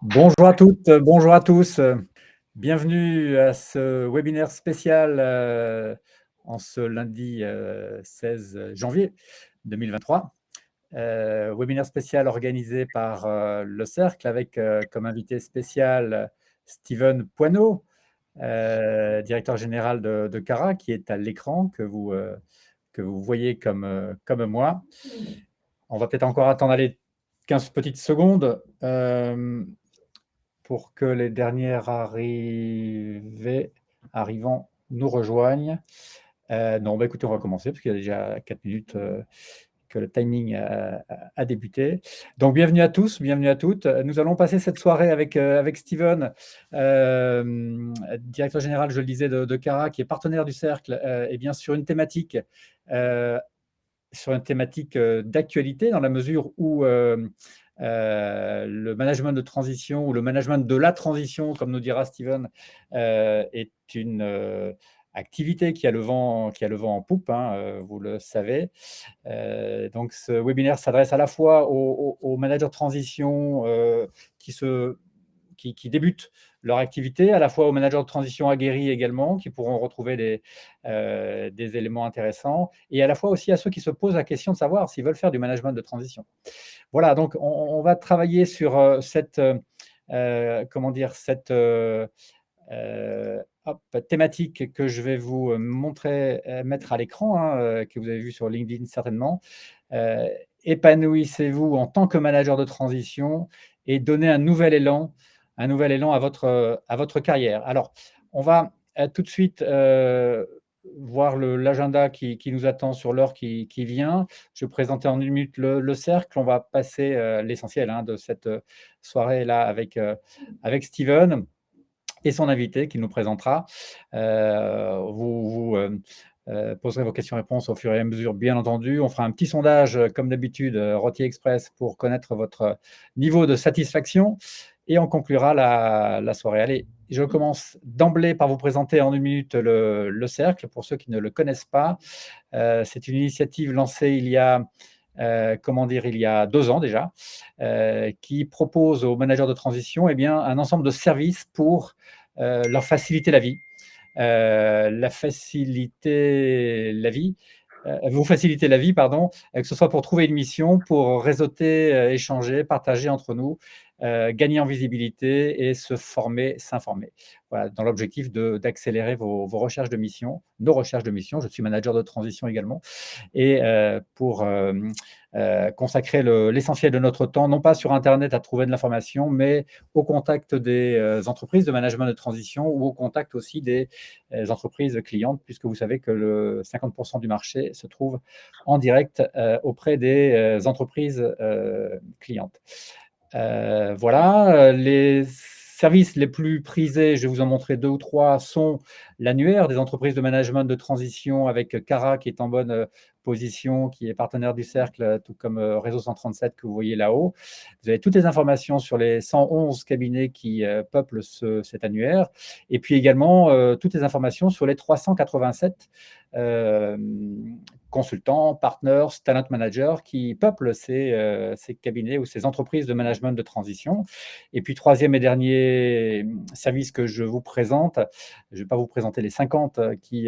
Bonjour à toutes, bonjour à tous. Bienvenue à ce webinaire spécial en ce lundi 16 janvier 2023. Webinaire spécial organisé par Le Cercle avec comme invité spécial Steven Poineau, directeur général de Cara, qui est à l'écran que vous voyez comme moi. On va peut-être encore attendre aller 15 petites secondes. Pour que les dernières arrivants nous rejoignent. Non, bah écoutez, on va commencer parce qu'il y a déjà 4 minutes que le timing a débuté. Donc, bienvenue à tous, bienvenue à toutes. Nous allons passer cette soirée avec Steven, directeur général, je le disais, de Cara, qui est partenaire du Cercle, et bien euh, sur une thématique d'actualité, dans la mesure où le management de transition ou le management de la transition, comme nous dira Steven, est une activité qui a le vent en poupe, hein, vous le savez. Donc ce webinaire s'adresse à la fois aux managers de transition qui débutent leur activité, à la fois aux managers de transition aguerris également, qui pourront retrouver des éléments intéressants, et à la fois aussi à ceux qui se posent la question de savoir s'ils veulent faire du management de transition. Voilà, donc on va travailler sur cette, comment dire, cette thématique que je vais vous montrer, mettre à l'écran, hein, que vous avez vu sur LinkedIn certainement. Euh, Épanouissez-vous en tant que manager de transition et donnez un nouvel élan à votre carrière. Alors, on va tout de suite voir l'agenda qui nous attend sur l'heure qui vient. Je vais présenter en une minute le cercle. On va passer l'essentiel, hein, de cette soirée-là avec Steven et son invité qui nous présentera. Vous poserez vos questions-réponses au fur et à mesure, bien entendu. On fera un petit sondage, comme d'habitude, Rôti Express, pour connaître votre niveau de satisfaction. Et on conclura la soirée. Allez, je commence d'emblée par vous présenter en une minute le cercle, pour ceux qui ne le connaissent pas. C'est une initiative lancée il y a il y a 2 ans déjà, qui propose aux managers de transition un ensemble de services pour leur faciliter la vie. Vous faciliter la vie, pardon, que ce soit pour trouver une mission, pour réseauter, échanger, partager entre nous, gagner en visibilité et se former, s'informer. Voilà, dans l'objectif d'accélérer vos recherches de mission, nos recherches de mission. Je suis manager de transition également, et pour consacrer l'essentiel de notre temps, non pas sur Internet à trouver de l'information, mais au contact des entreprises de management de transition ou au contact aussi des entreprises clientes, puisque vous savez que le 50% du marché se trouve en direct auprès des entreprises clientes. Voilà, les services les plus prisés, je vais vous en montrer 2 ou 3, sont l'annuaire des entreprises de management de transition avec Cara, qui est en bonne position, qui est partenaire du Cercle, tout comme Réseau 137 que vous voyez là-haut. Vous avez toutes les informations sur les 111 cabinets qui peuplent cet annuaire, et puis également toutes les informations sur les 387 euh, consultants, partners, talent managers qui peuplent ces cabinets ou ces entreprises de management de transition. Et puis, troisième et dernier service que je vous présente, je ne vais pas vous présenter les 50 qui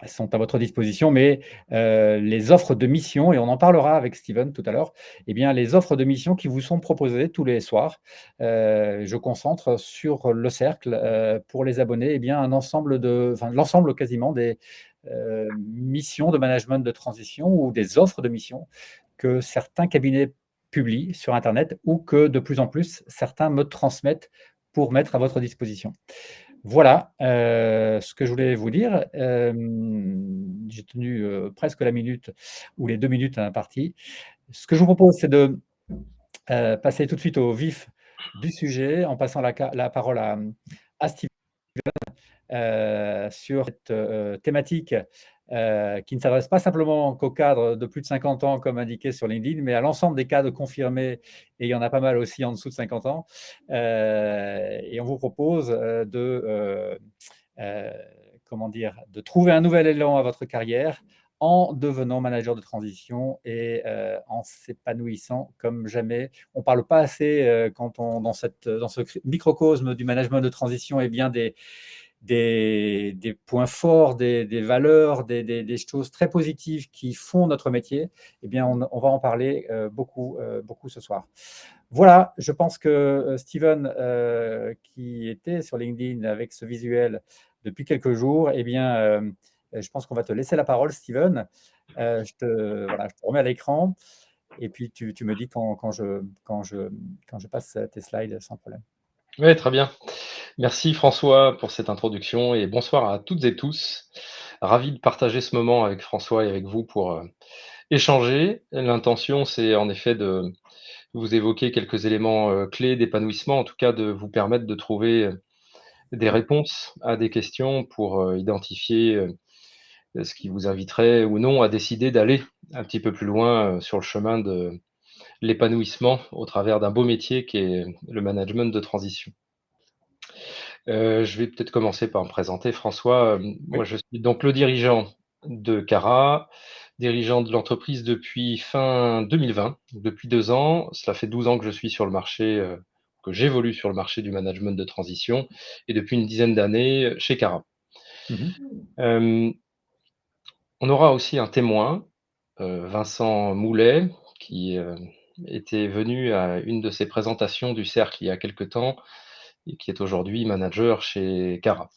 sont à votre disposition, mais les offres de mission, et on en parlera avec Steven tout à l'heure, eh bien, les offres de mission qui vous sont proposées tous les soirs. Je concentre sur le cercle pour les abonnés, l'ensemble quasiment des missions de management de transition ou des offres de mission que certains cabinets publient sur Internet ou que de plus en plus certains me transmettent pour mettre à votre disposition. Voilà ce que je voulais vous dire. J'ai tenu presque la minute ou les 2 minutes imparties. Ce que je vous propose, c'est de passer tout de suite au vif du sujet en passant la parole à Steve sur cette thématique qui ne s'adresse pas simplement qu'aux cadres de plus de 50 ans, comme indiqué sur LinkedIn, mais à l'ensemble des cadres confirmés, et il y en a pas mal aussi en dessous de 50 ans. Et on vous propose euh, comment dire, de trouver un nouvel élan à votre carrière en devenant manager de transition et en s'épanouissant comme jamais. On ne parle pas assez quand on, dans ce microcosme du management de transition, et bien des points forts, des valeurs, des choses très positives qui font notre métier. Eh bien, on va en parler beaucoup ce soir. Voilà, je pense que Steven, qui était sur LinkedIn avec ce visuel depuis quelques jours, eh bien, je pense qu'on va te laisser la parole, Steven. Voilà, je te remets à l'écran et puis tu me dis quand je passe tes slides sans problème. Oui, très bien. Merci François pour cette introduction et bonsoir à toutes et tous. Ravi de partager ce moment avec François et avec vous pour échanger. L'intention, c'est en effet de vous évoquer quelques éléments clés d'épanouissement, en tout cas de vous permettre de trouver des réponses à des questions pour identifier ce qui vous inviterait ou non à décider d'aller un petit peu plus loin sur le chemin de l'épanouissement au travers d'un beau métier qui est le management de transition. Je vais peut-être commencer par me présenter, François. Oui. Moi, je suis donc le dirigeant de Cara, dirigeant de l'entreprise depuis fin 2020, depuis 2 ans. Cela fait 12 ans que je suis sur le marché, que j'évolue sur le marché du management de transition et depuis une dizaine d'années chez Cara. Mhm. Hem, on aura aussi un témoin, Vincent Moulet, qui, était venu à une de ces présentations du cercle il y a quelque temps et qui est aujourd'hui manager chez Cara.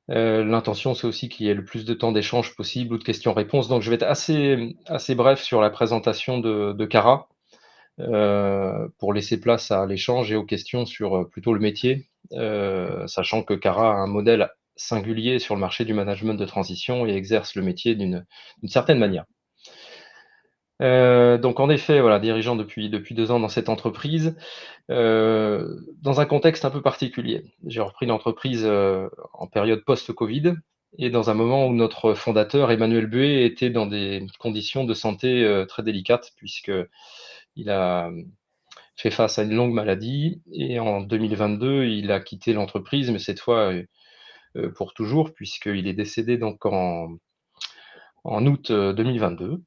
L'intention, c'est aussi qu'il y ait le plus de temps d'échange possible ou de questions-réponses. Donc je vais être assez bref sur la présentation de Cara, pour laisser place à l'échange et aux questions sur, plutôt le métier, sachant que Cara a un modèle singulier sur le marché du management de transition et exerce le métier d'une certaine manière. Donc en effet, voilà, dirigeant depuis 2 ans dans cette entreprise, dans un contexte un peu particulier. J'ai repris l'entreprise, en période post-Covid et dans un moment où notre fondateur, Emmanuel Buet, était dans des conditions de santé, très délicates puisqu'il a fait face à une longue maladie et en 2022, il a quitté l'entreprise, mais cette fois, pour toujours puisqu'il est décédé donc en août, 2022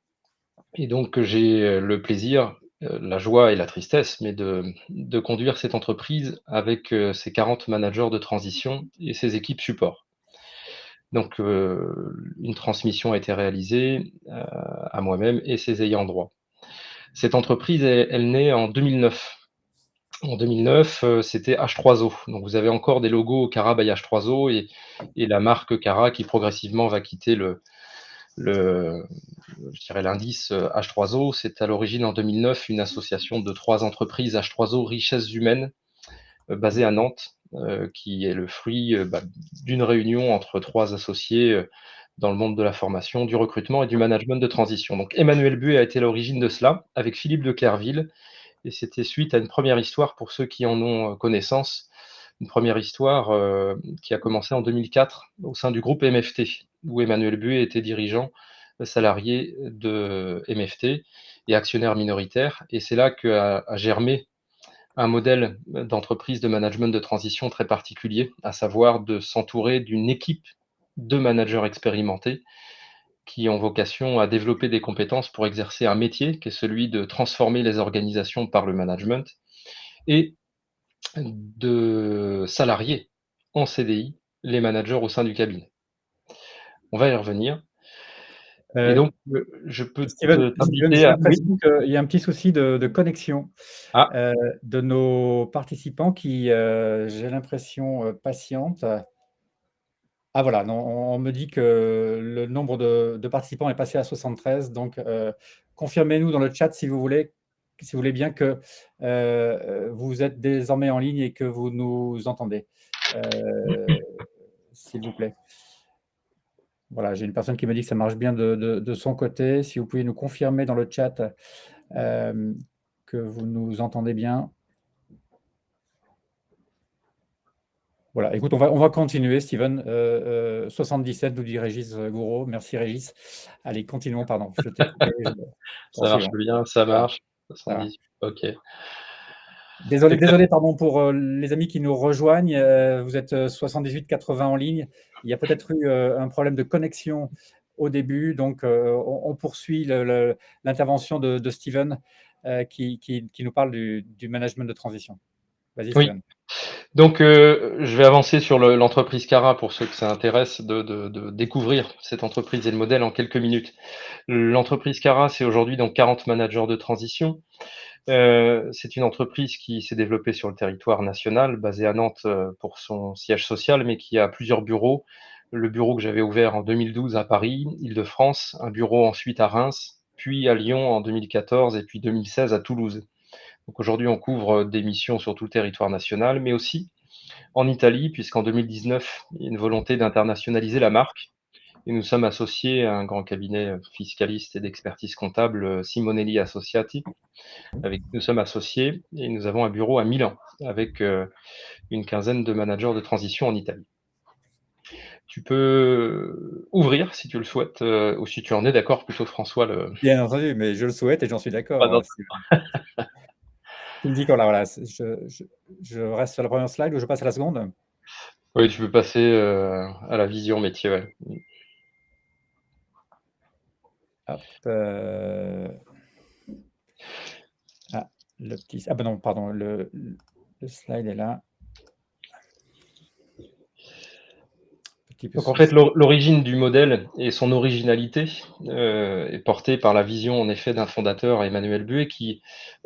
et donc j'ai, le plaisir, la joie et la tristesse, mais de conduire cette entreprise avec, ses 40 managers de transition et ses équipes support. Donc, une transmission a été réalisée, à moi-même et ses ayants droit. Cette entreprise, elle naît en 2009. En 2009, c'était H3O. Donc vous avez encore des logos Cara by H3O et la marque Cara qui progressivement va quitter le je dirais l'indice H3O. C'est à l'origine en 2009 une association de 3 entreprises H3O Richesses Humaines basée à Nantes, qui est le fruit d'une réunion entre 3 associés dans le monde de la formation, du recrutement et du management de transition. Donc Emmanuel Buet a été à l'origine de cela avec Philippe de Clerville et c'était suite à une première histoire pour ceux qui en ont connaissance. Une première histoire qui a commencé en 2004 au sein du groupe MFT, où Emmanuel Buet était dirigeant salarié de MFT et actionnaire minoritaire. Et c'est là qu'a germé un modèle d'entreprise de management de transition très particulier, à savoir de s'entourer d'une équipe de managers expérimentés qui ont vocation à développer des compétences pour exercer un métier qui est celui de transformer les organisations par le management et de salarier en CDI les managers au sein du cabinet. On va y revenir. Et Euh, donc, je peux Steven, t'inviter j'ai à... Oui. l'impression qu'il y a un petit souci de connexion Ah, de nos participants qui, j'ai l'impression, patientent. Ah voilà, non, on me dit que le nombre de participants est passé à 73, donc confirmez-nous dans le chat si vous voulez bien que vous êtes désormais en ligne et que vous nous entendez, euh, s'il vous plaît. Voilà, j'ai une personne qui me dit que ça marche bien de son côté. Si vous pouvez nous confirmer dans le chat euh, que vous nous entendez bien. Voilà, écoute, on va continuer, Steven. 77, nous dit Régis Gouraud. Merci, Régis. Allez, continuons, pardon. Je t'ai coupé. ça marche Poursuivons. bien, ça Voilà, marche. voilà. 78, OK. Désolé, pardon, pour les amis qui nous rejoignent. Vous êtes 78-80 en ligne. Il y a peut-être eu un problème de connexion au début. Donc, on poursuit l'intervention de Steven qui nous parle du management de transition. Vas-y, Oui. Steven. Donc, je vais avancer sur l'entreprise Cara pour ceux que ça intéresse de découvrir cette entreprise et le modèle en quelques minutes. L'entreprise Cara, c'est aujourd'hui donc 40 managers de transition. C'est une entreprise qui s'est développée sur le territoire national, basée à Nantes pour son siège social, mais qui a plusieurs bureaux. Le bureau que j'avais ouvert en 2012 à Paris, Île-de-France, un bureau ensuite à Reims, puis à Lyon en 2014 et puis 2016 à Toulouse. Donc aujourd'hui, on couvre des missions sur tout le territoire national, mais aussi en Italie, puisqu'en 2019, il y a une volonté d'internationaliser la marque. Et nous sommes associés à un grand cabinet fiscaliste et d'expertise comptable, Simonelli Associati, avec qui nous sommes associés, et nous avons un bureau à Milan, avec une quinzaine de managers de transition en Italie. Tu peux ouvrir, si tu le souhaites, ou si tu en es d'accord plutôt, François. Bien entendu, mais je le souhaite et j'en suis d'accord. Pardon. Tu me dis quand là, voilà, je reste sur la première slide ou je passe à la seconde? Oui, tu peux passer à la vision métier. Ouais. Hop, le petit. Ah ben non, pardon, le slide est là. Petit peu Donc en fait, souci. l'origine du modèle et son originalité est portée par la vision en effet d'un fondateur, Emmanuel Buet, qui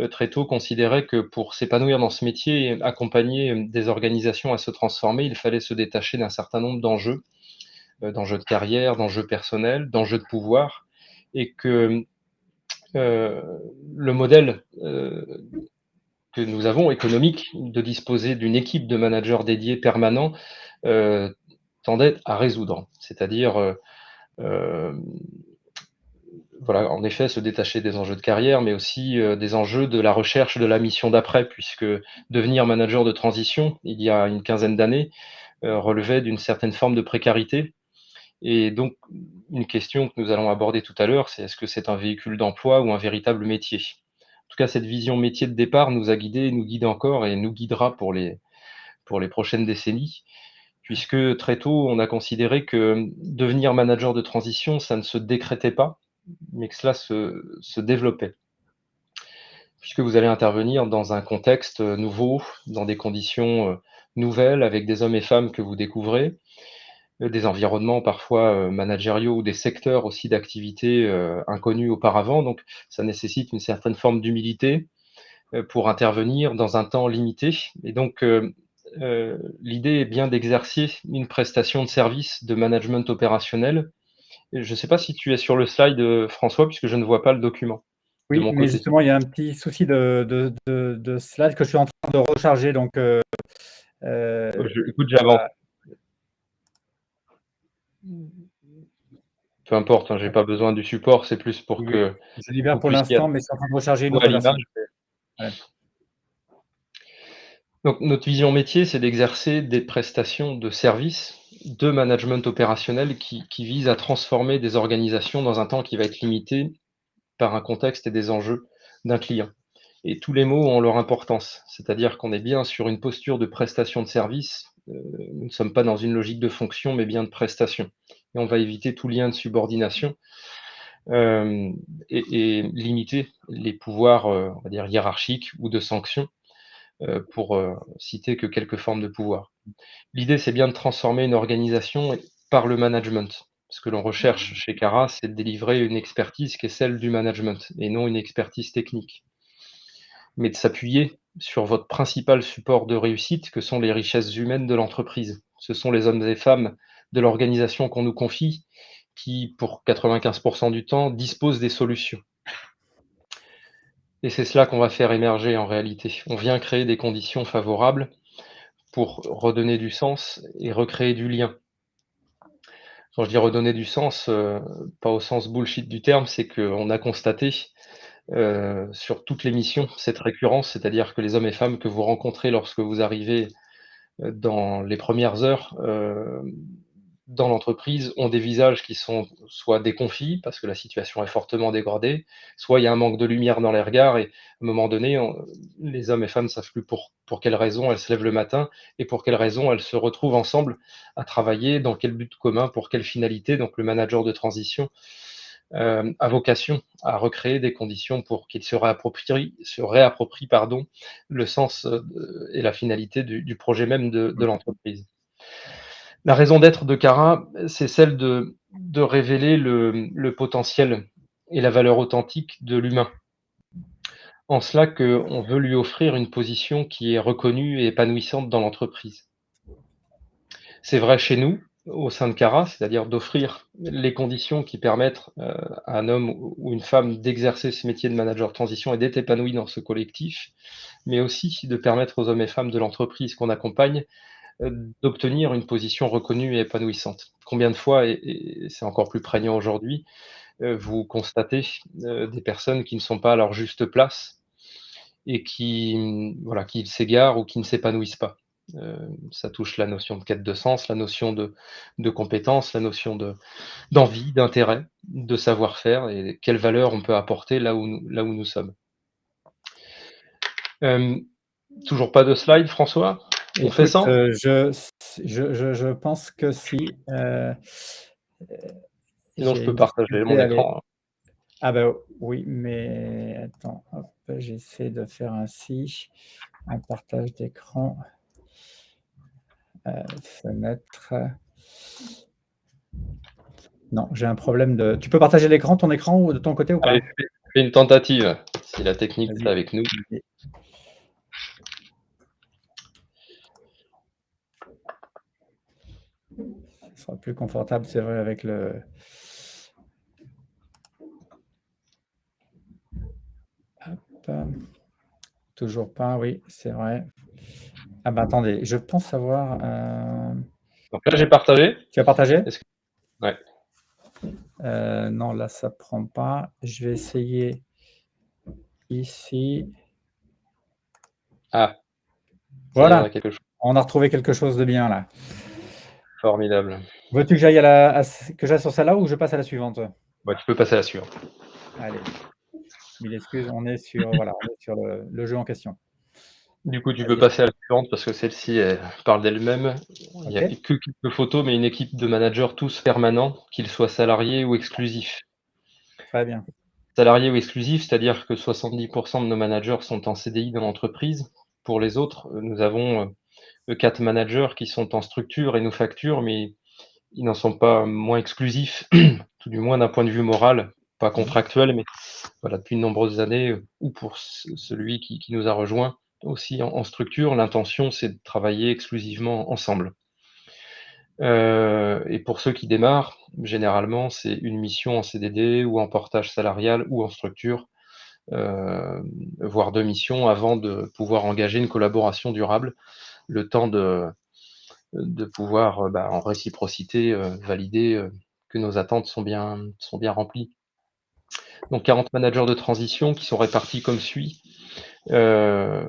très tôt considérait que pour s'épanouir dans ce métier et accompagner des organisations à se transformer, il fallait se détacher d'un certain nombre d'enjeux de carrière, d'enjeux personnels, d'enjeux de pouvoir, et que euh, le modèle que nous avons économique de disposer d'une équipe de managers dédiés permanents euh, tendait à résoudre. C'est-à-dire euh, voilà, en effet, se détacher des enjeux de carrière, mais aussi des enjeux de la recherche de la mission d'après, puisque devenir manager de transition, il y a une quinzaine d'années, relevait d'une certaine forme de précarité. Et donc, une question que nous allons aborder tout à l'heure, c'est est-ce que c'est un véhicule d'emploi ou un véritable métier? En tout cas, cette vision métier de départ nous a guidés, nous guide encore et nous guidera pour les prochaines décennies, puisque très tôt, on a considéré que devenir manager de transition, ça ne se décrétait pas, mais que cela se développait. Puisque vous allez intervenir dans un contexte nouveau, dans des conditions nouvelles, avec des hommes et femmes que vous découvrez, des environnements parfois managériaux ou des secteurs aussi d'activité inconnus auparavant. Donc, ça nécessite une certaine forme d'humilité pour intervenir dans un temps limité. Et donc, l'idée est bien d'exercer une prestation de service de management opérationnel. Et je ne sais pas si tu es sur le slide, François, puisque je ne vois pas le document de Oui, mon mais côté. justement, il y a un petit souci de slide que je suis en train de recharger. Donc, Écoute, j'avance. voilà. Peu importe, hein, j'ai pas besoin du support, c'est plus pour Oui, que je libère vous pour puissiez l'instant, mais c'est en train de recharger une voir autre version. l'image. Voilà. Donc, notre vision métier, c'est d'exercer des prestations de services de management opérationnel qui visent à transformer des organisations dans un temps qui va être limité par un contexte et des enjeux d'un client. Et tous les mots ont leur importance, c'est-à-dire qu'on est bien sur une posture de prestation de service, nous ne sommes pas dans une logique de fonction, mais bien de prestation. Et on va éviter tout lien de subordination et limiter les pouvoirs, on va dire, hiérarchiques ou de sanctions, pour citer que quelques formes de pouvoir. L'idée, c'est bien de transformer une organisation par le management. Ce que l'on recherche chez Cara, c'est de délivrer une expertise qui est celle du management et non une expertise technique. Mais de s'appuyer sur votre principal support de réussite, que sont les richesses humaines de l'entreprise. Ce sont les hommes et femmes de l'organisation qu'on nous confie qui, pour 95% du temps, disposent des solutions. Et c'est cela qu'on va faire émerger en réalité. On vient créer des conditions favorables pour redonner du sens et recréer du lien. Quand je dis redonner du sens, pas au sens bullshit du terme, c'est qu'on a constaté sur toutes les missions cette récurrence, c'est-à-dire que les hommes et femmes que vous rencontrez lorsque vous arrivez dans les premières heures dans l'entreprise ont des visages qui sont soit déconfits, parce que la situation est fortement dégradée, soit il y a un manque de lumière dans les regards et à un moment donné, les hommes et femmes ne savent plus pour quelles raisons elles se lèvent le matin et pour quelles raisons elles se retrouvent ensemble à travailler, dans quel but commun, pour quelle finalité. Donc le manager de transition a vocation à recréer des conditions pour qu'il se réapproprie pardon, le sens et la finalité du projet même de l'entreprise. La raison d'être de Cara, c'est celle de révéler le potentiel et la valeur authentique de l'humain. En cela qu'on veut lui offrir une position qui est reconnue et épanouissante dans l'entreprise. C'est vrai chez nous, au sein de Cara, c'est-à-dire d'offrir les conditions qui permettent à un homme ou une femme d'exercer ce métier de manager de transition et d'être épanoui dans ce collectif, mais aussi de permettre aux hommes et femmes de l'entreprise qu'on accompagne d'obtenir une position reconnue et épanouissante. Combien de fois, et c'est encore plus prégnant aujourd'hui, vous constatez des personnes qui ne sont pas à leur juste place et voilà, qui s'égarent ou qui ne s'épanouissent pas. Ça touche la notion de quête de sens, la notion de compétence, la notion d'envie, d'intérêt, de savoir-faire et quelle valeur on peut apporter là où nous sommes. Toujours pas de slide, François? On fait Écoute, sans? je pense que si, Sinon, je j'ai peux une partager difficulté mon à aller. écran, hein. Ah bah, oui, mais attends, hop, j'essaie de faire ainsi, un partage d'écran, fenêtre. Non, j'ai un problème de tu peux partager l'écran, ton écran ou de ton côté ou Allez, pas? fais une tentative, si la technique est Vas-y, avec nous. vas-y. Ce sera plus confortable, c'est vrai, avec le hop, toujours pas, oui, c'est vrai. Ah bah, attendez, je pense savoir, Donc là, j'ai partagé. tu as partagé? Est-ce que ouais, Non, là, ça prend pas. Je vais essayer ici. ah, ça y est, on Voilà, a quelque chose on a retrouvé quelque chose de bien là. de formidable. Veux-tu que j'aille à la à c que j'aille sur celle-là ou je passe à la suivante? Bah, tu peux passer à la suivante. Allez, 1000 excuses, on est sur voilà, on est sur le jeu en question. Du coup, tu peux Vas-y, passer à la suivante parce que celle-ci, elle parle d'elle-même. Il y a OK, que quelques photos, mais une équipe de managers tous permanents, qu'ils soient salariés ou exclusifs. très bien. Salariés ou exclusifs, c'est-à-dire que 70 de nos managers sont en CDI dans l'entreprise. Pour les autres, nous avons, 4 managers qui sont en structure et nous facturent, mais ils n'en sont pas moins exclusifs, tout du moins d'un point de vue moral, pas Mmh. contractuel, mais voilà, depuis de nombreuses années, ou pour celui qui nous a rejoint aussi en structure, l'intention, c'est de travailler exclusivement ensemble. Et pour ceux qui démarrent, généralement, c'est une mission en CDD ou en portage salarial ou en structure, voire 2 missions avant de pouvoir engager une collaboration durable, le temps de pouvoir, en réciprocité, valider, que nos attentes sont bien remplies. Donc 40 managers de transition qui sont répartis comme suit: heu,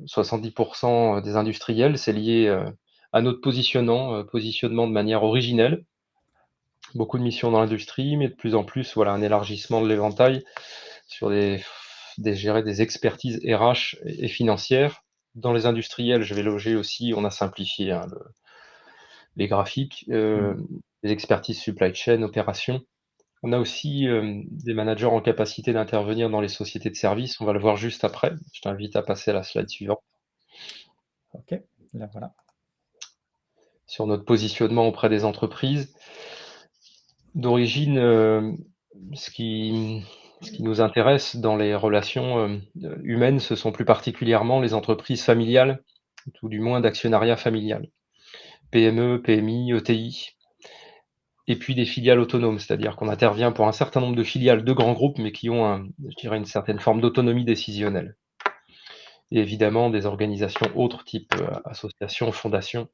70 des industriels, c'est lié, à notre positionnement de manière originelle. Beaucoup de missions dans l'industrie, mais de plus en plus, voilà, un élargissement de l'éventail sur des expertises RH et financières. Dans les industriels, je vais loger aussi, on a simplifié, hein, les graphiques, Mmh. les expertises supply chain, opérations. On a aussi, des managers en capacité d'intervenir dans les sociétés de services, on va le voir juste après. Je t'invite à passer à la slide suivante. OK, là voilà. Sur notre positionnement auprès des entreprises. D'origine, ce qui ce qui nous intéresse dans les relations, humaines, ce sont plus particulièrement les entreprises familiales, tout du moins d'actionnariat familial. PME, PMI, ETI et puis des filiales autonomes, c'est-à-dire qu'on intervient pour un certain nombre de filiales de grands groupes, mais qui ont je dirais une certaine forme d'autonomie décisionnelle. Et évidemment des organisations autres type, associations, fondations.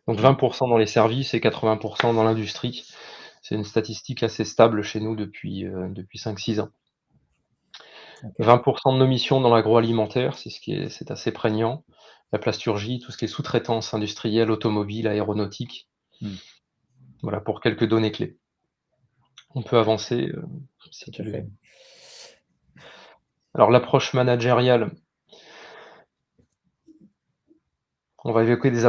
Donc Mmh. 20 dans les services et 80 dans l'industrie. C'est une statistique assez stable chez nous depuis 5-6 ans. OK. 20 de nos missions dans l'agroalimentaire, c'est assez prégnant. La plasturgie, tout ce qui est sous-traitance industrielle, automobile, aéronautique. Mmh. Voilà pour quelques données clés. On peut avancer, si Tout à tu veux. fait. Alors l'approche managériale, on va évoquer des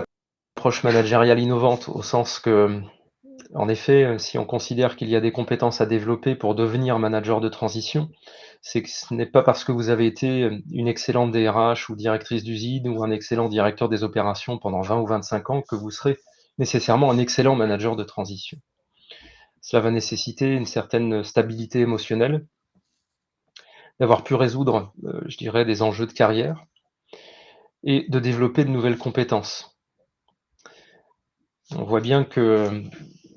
approches managériales innovantes au sens que, en effet, si on considère qu'il y a des compétences à développer pour devenir manager de transition, c'est que ce n'est pas parce que vous avez été, une excellente DRH ou directrice d'usine ou un excellent directeur des opérations pendant 20 ou 25 ans que vous serez nécessairement un excellent manager de transition. Cela va nécessiter une certaine stabilité émotionnelle, d'avoir pu résoudre, je dirais des enjeux de carrière et de développer de nouvelles compétences. On voit bien que,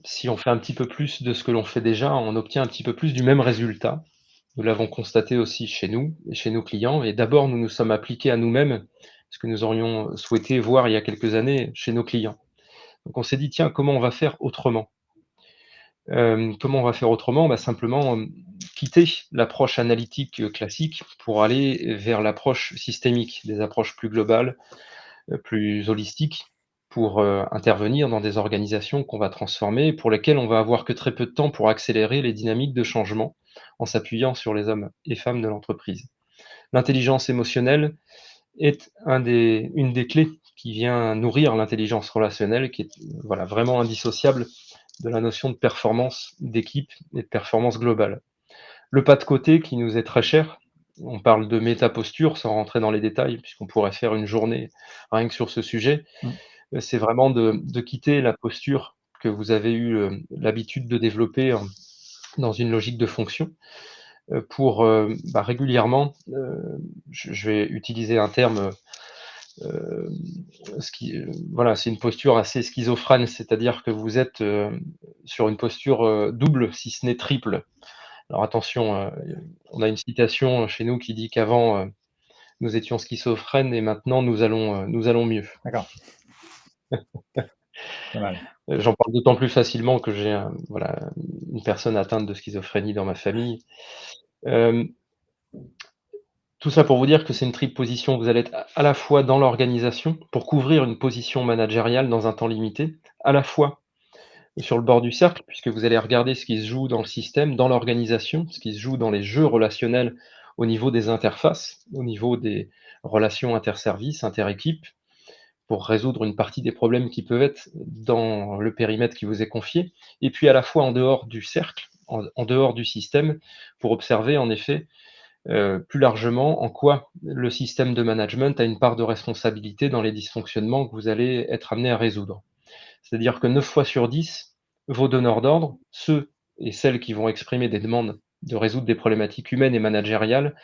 si on fait un petit peu plus de ce que l'on fait déjà, on obtient un petit peu plus du même résultat. Nous l'avons constaté aussi chez nous et chez nos clients et d'abord nous nous sommes appliqués à nous-mêmes ce que nous aurions souhaité voir il y a quelques années chez nos clients. Donc on s'est dit: «Tiens, comment on va faire autrement?» Comment on va faire autrement? Bah, simplement, quitter l'approche analytique, classique pour aller vers l'approche systémique, des approches plus globales, plus holistiques pour, intervenir dans des organisations qu'on va transformer, pour lesquelles on va avoir que très peu de temps pour accélérer les dynamiques de changement, en s'appuyant sur les hommes et femmes de l'entreprise. L'intelligence émotionnelle est une des clés qui vient nourrir l'intelligence relationnelle qui est, voilà, vraiment indissociable de la notion de performance d'équipe et de performance globale. Le pas de côté qui nous est très cher, on parle de métaposture sans rentrer dans les détails puisqu'on pourrait faire une journée rien que sur ce sujet. Mmh. C'est vraiment de quitter la posture que vous avez eu, l'habitude de développer dans une logique de fonction, pour, régulièrement, je vais utiliser un terme, heu, voilà, c'est une posture assez schizophrène, c'est-à-dire que vous êtes, sur une posture, double si ce n'est triple. Alors attention, on a une citation chez nous qui dit qu'avant, nous étions schizophrènes et maintenant nous allons mieux. D'accord, pas mal. J'en parle d'autant plus facilement que j'ai voilà, une personne atteinte de schizophrénie dans ma famille. Hem, tout ça pour vous dire que c'est une triple position. Vous allez être à la fois dans l'organisation pour couvrir une position managériale dans un temps limité, à la fois sur le bord du cercle, puisque vous allez regarder ce qui se joue dans le système, dans l'organisation, ce qui se joue dans les jeux relationnels au niveau des interfaces, au niveau des relations interservices, interéquipes, pour résoudre une partie des problèmes qui peuvent être dans le périmètre qui vous est confié, et puis à la fois en dehors du cercle, en dehors du système, pour observer en effet, plus largement en quoi le système de management a une part de responsabilité dans les dysfonctionnements que vous allez être amené à résoudre. C'est-à-dire que 9 fois sur 10, vos donneurs d'ordre, ceux et celles qui vont exprimer des demandes de résoudre des problématiques humaines et managériales,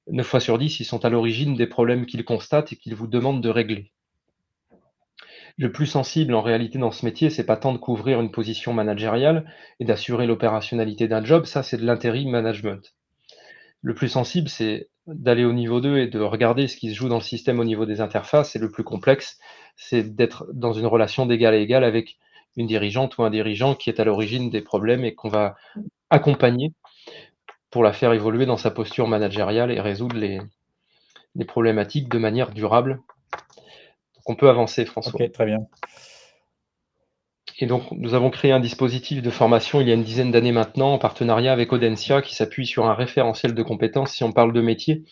9 fois sur 10, ils sont à l'origine des problèmes qu'ils constatent et qu'ils vous demandent de régler. Le plus sensible en réalité dans ce métier, c'est pas tant de couvrir une position managériale et d'assurer l'opérationnalité d'un job, ça c'est de l'intérim management. Le plus sensible, c'est d'aller au niveau 2 et de regarder ce qui se joue dans le système au niveau des interfaces, et le plus complexe, c'est d'être dans une relation d'égal à égal avec une dirigeante ou un dirigeant qui est à l'origine des problèmes et qu'on va accompagner pour la faire évoluer dans sa posture managériale et résoudre les problématiques de manière durable. Donc on peut avancer, François. OK, très bien. Et donc, nous avons créé un dispositif de formation il y a une dizaine d'années maintenant, en partenariat avec Audencia, qui s'appuie sur un référentiel de compétences. Si on parle de métier,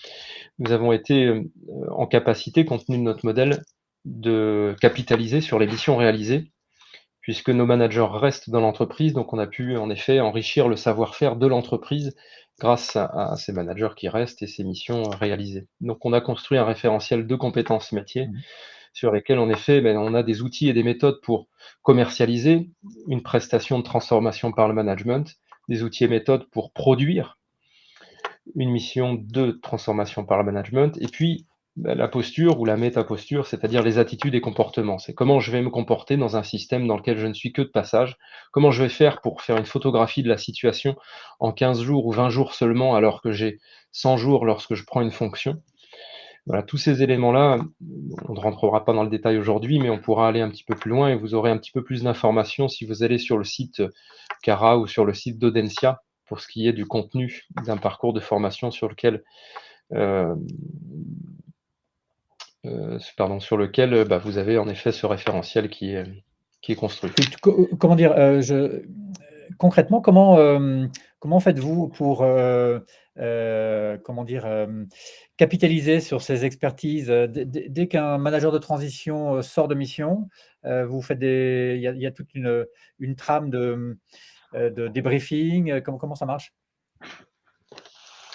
nous avons été en capacité, compte tenu de notre modèle, de capitaliser sur les missions réalisées, puisque nos managers restent dans l'entreprise. Donc, on a pu en effet enrichir le savoir-faire de l'entreprise grâce à ces managers qui restent et ces missions réalisées. Donc, on a construit un référentiel de compétences métiers Mmh. sur lesquels, en effet, on a des outils et des méthodes pour commercialiser une prestation de transformation par le management, des outils et méthodes pour produire une mission de transformation par le management, et puis la posture ou la métaposture, c'est-à-dire les attitudes et comportements. C'est comment je vais me comporter dans un système dans lequel je ne suis que de passage, comment je vais faire pour faire une photographie de la situation en 15 jours ou 20 jours seulement, alors que j'ai 100 jours lorsque je prends une fonction. Voilà, tous ces éléments-là, on ne rentrera pas dans le détail aujourd'hui, mais on pourra aller un petit peu plus loin et vous aurez un petit peu plus d'informations si vous allez sur le site Cara ou sur le site d'Audencia pour ce qui est du contenu d'un parcours de formation sur lequel, heu sur lequel, vous avez en effet ce référentiel qui est construit. Comment dire, concrètement, comment faites-vous pour comment dire, capitaliser sur ces expertises? Dès qu'un manager de transition sort de mission, vous faites il y a toute une trame de débriefing. Comment ça marche?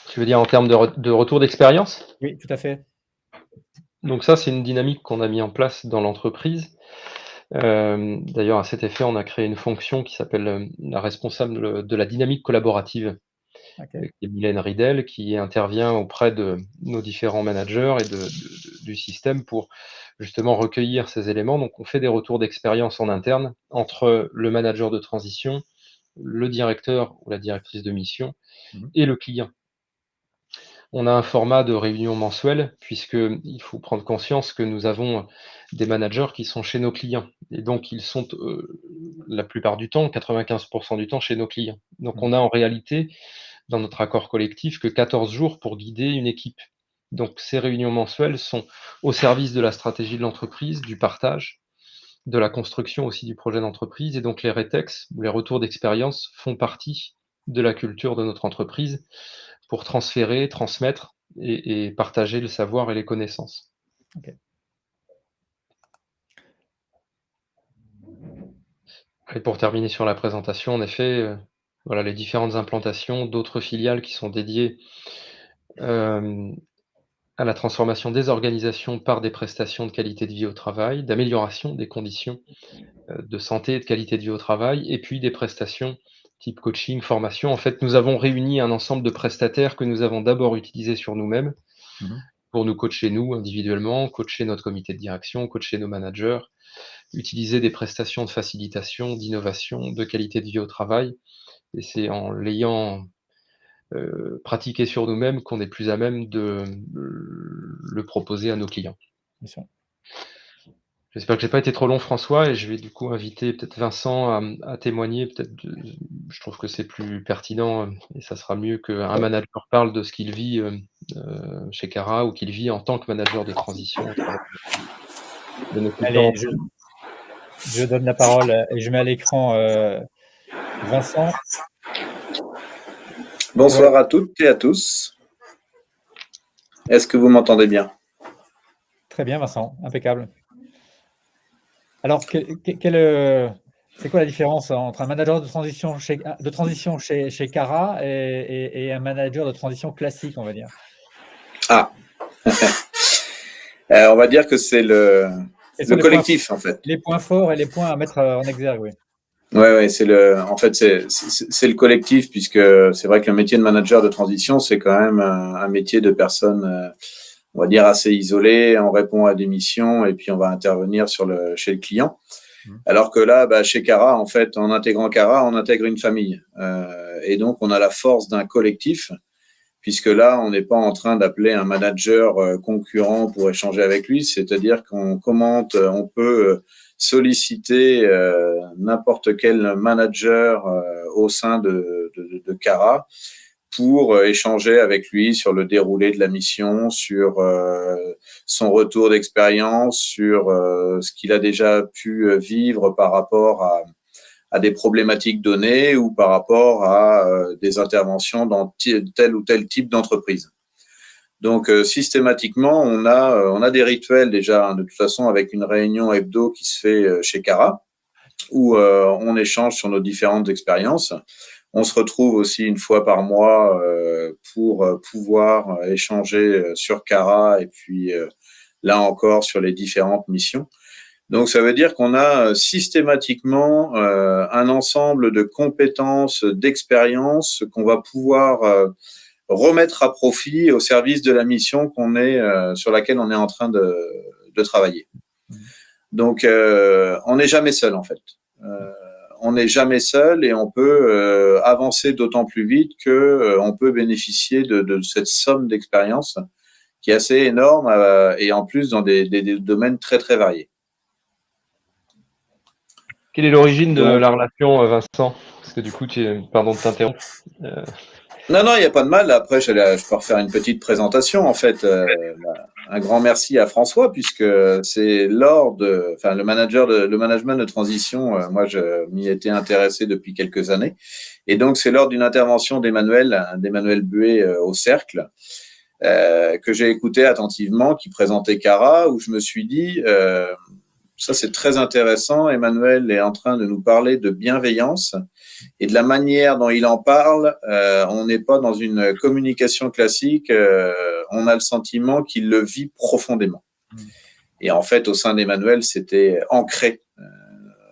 Tu veux dire en termes de retour d'expérience? Oui, tout à fait. Donc ça, c'est une dynamique qu'on a mis en place dans l'entreprise. D'ailleurs, à cet effet, on a créé une fonction qui s'appelle, la responsable de la dynamique collaborative, OK. qui est Mylène Ridel, qui intervient auprès de nos différents managers et du système pour justement recueillir ces éléments. Donc on fait des retours d'expérience en interne entre le manager de transition, le directeur ou la directrice de mission Mmh mh. et le client. On a un format de réunion mensuelle puisqu'il faut prendre conscience que nous avons des managers qui sont chez nos clients et donc ils sont, la plupart du temps, 95 du temps chez nos clients. Donc Mmh. on a en réalité, dans notre accord collectif, que 14 jours pour guider une équipe. Donc ces réunions mensuelles sont au service de la stratégie de l'entreprise, du partage, de la construction aussi du projet d'entreprise et donc les rétex ou les retours d'expérience font partie de la culture de notre entreprise pour transférer, transmettre et partager le savoir et les connaissances. OK. Et pour terminer sur la présentation, en effet, voilà les différentes implantations d'autres filiales qui sont dédiées, hem, à la transformation des organisations par des prestations de qualité de vie au travail, d'amélioration des conditions, de santé et de qualité de vie au travail et puis des prestations type coaching, formation. En fait, nous avons réuni un ensemble de prestataires que nous avons d'abord utilisés sur nous-mêmes Mmh mh. pour nous coacher nous individuellement, coacher notre comité de direction, coacher nos managers, utiliser des prestations de facilitation, d'innovation, de qualité de vie au travail et c'est en l'ayant, pratiqué sur nous-mêmes qu'on est plus à même de le proposer à nos clients. Bien sûr. J'espère que j'ai pas été trop long François et je vais du coup inviter peut-être Vincent à témoigner peut-être de je trouve que c'est plus pertinent, et ça sera mieux qu'un Ouais. manager parle de ce qu'il vit, chez Cara ou qu'il vit en tant que manager de transition au travers de nos Allez, différents. je donne la parole, et je mets à l'écran, Vincent. Ouais, Bonsoir à toutes et à tous. Est-ce que vous m'entendez bien? très bien Vincent, impeccable. Alors c'est quoi la différence entre un manager de transition chez Cara et un manager de transition classique, on va dire? Ah, on va dire que c'est Quels sont le collectif en fait. les points forts et les points à mettre, en exergue, oui. Ouais, ouais, en fait, c'est le collectif puisque c'est vrai que le métier de manager de transition, c'est quand même un métier de personne, on va dire assez isolée. On répond à des missions et puis on va intervenir chez le client. Mmh. Alors que là, chez Cara, en fait, en intégrant Cara, on intègre une famille. Et donc, on a la force d'un collectif puisque là, on n'est pas en train d'appeler un manager concurrent pour échanger avec lui, c'est-à-dire qu'on commente, on peut solliciter n'importe quel manager au sein de Cara pour échanger avec lui sur le déroulé de la mission, sur son retour d'expérience, sur ce qu'il a déjà pu vivre par rapport à des problématiques données ou par rapport à des interventions dans tel ou tel type d'entreprise. Donc systématiquement, on a des rituels déjà, hein, de toute façon, avec une réunion hebdo qui se fait chez Cara, où on échange sur nos différentes expériences. On se retrouve aussi une fois par mois pour pouvoir échanger sur Cara et puis là encore sur les différentes missions. Donc, ça veut dire qu'on a systématiquement un ensemble de compétences, d'expériences qu'on va pouvoir remettre à profit au service de la mission sur laquelle on est en train de travailler. Mmh. Donc, on n'est jamais seul en fait. On n'est jamais seul et on peut avancer d'autant plus vite que on peut bénéficier de cette somme d'expérience qui est assez énorme et en plus dans des domaines très très variés. Quelle est l'origine de Donc, la relation, Vincent? Parce que du coup pardon de t'interrompre, Non, non, il n'y a pas de mal. Après, je peux refaire une petite présentation. En fait, un grand merci à François, puisque c'est le management de transition. Moi, je m'y étais intéressé depuis quelques années. Et donc, c'est lors d'une intervention d'Emmanuel Buet au Cercle, que j'ai écouté attentivement, qui présentait Cara, où je me suis dit, ça c'est très intéressant, Emmanuel est en train de nous parler de bienveillance, et de la manière dont il en parle, on n'est pas dans une communication classique, on a le sentiment qu'il le vit profondément. Et en fait, au sein d'Emmanuel, c'était ancré,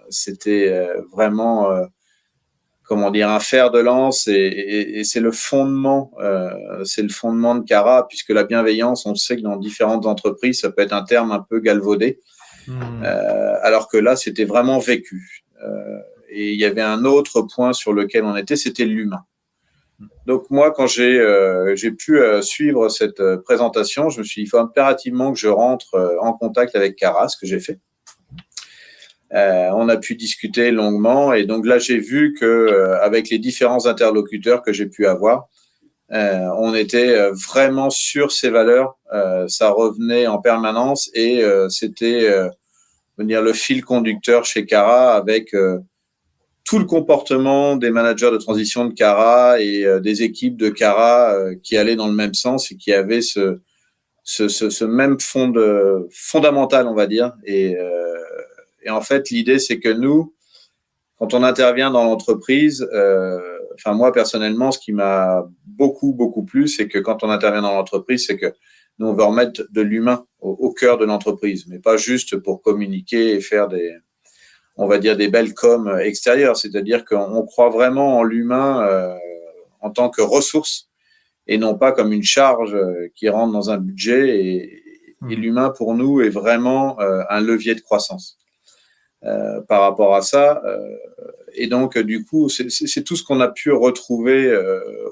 c'était vraiment comment dire, un fer de lance, et c'est le fondement de Cara, puisque la bienveillance, on sait que dans différentes entreprises, ça peut être un terme un peu galvaudé, alors que là, c'était vraiment vécu. Et il y avait un autre point sur lequel on était, c'était l'humain. Donc moi, quand j'ai pu suivre cette présentation, je me suis dit, il faut impérativement que je rentre en contact avec Cara, ce que j'ai fait. On a pu discuter longuement, et donc là j'ai vu que avec les différents interlocuteurs que j'ai pu avoir, on était vraiment sur ces valeurs, ça revenait en permanence, et c'était dire le fil conducteur chez Cara, avec tout le comportement des managers de transition de Cara et des équipes de Cara qui allaient dans le même sens et qui avaient ce même fondamental, on va dire. Et en fait, l'idée, c'est que nous, quand on intervient dans l'entreprise, moi, personnellement, ce qui m'a beaucoup plu, c'est que quand on intervient dans l'entreprise, c'est que nous, on veut remettre de l'humain au cœur de l'entreprise, mais pas juste pour communiquer et faire on va dire, des belles coms extérieures. C'est-à-dire qu'on croit vraiment en l'humain en tant que ressource, et non pas comme une charge qui rentre dans un budget. Et l'humain, pour nous, est vraiment un levier de croissance. Par rapport à ça. Et donc, du coup, c'est tout ce qu'on a pu retrouver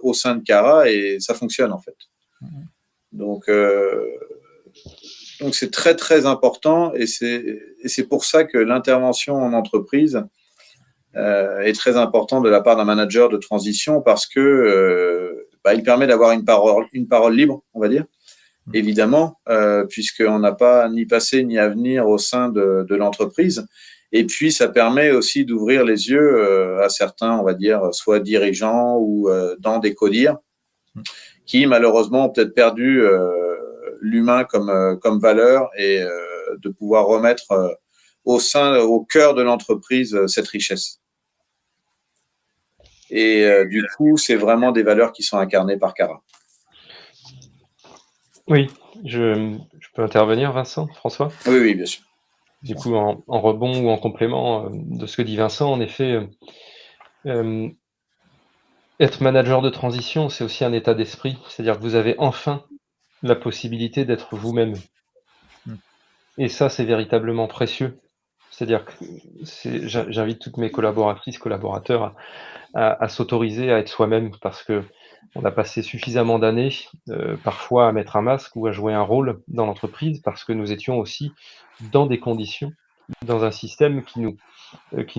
au sein de Cara, et ça fonctionne, en fait. Donc c'est très important, et c'est pour ça que l'intervention en entreprise est très importante de la part d'un manager de transition, parce que il permet d'avoir une parole libre, on va dire, évidemment, puisqu'on n'a pas ni passé ni avenir au sein de l'entreprise. Et puis, ça permet aussi d'ouvrir les yeux à certains, on va dire, soit dirigeants ou dans des CODIR, qui malheureusement ont peut-être perdu l'humain comme valeur, et de pouvoir remettre au cœur de l'entreprise cette richesse. Et du coup, c'est vraiment des valeurs qui sont incarnées par Cara. Oui, je peux intervenir, Vincent, François ? Oui, bien sûr. Du coup, en rebond ou en complément de ce que dit Vincent, en effet, être manager de transition, c'est aussi un état d'esprit. C'est-à-dire que vous avez enfin la possibilité d'être vous-même. Et ça, c'est véritablement précieux. C'est-à-dire que j'invite toutes mes collaboratrices, collaborateurs à s'autoriser à être soi-même, parce que on a passé suffisamment d'années, parfois à mettre un masque ou à jouer un rôle dans l'entreprise, parce que nous étions aussi dans des conditions, dans un système qui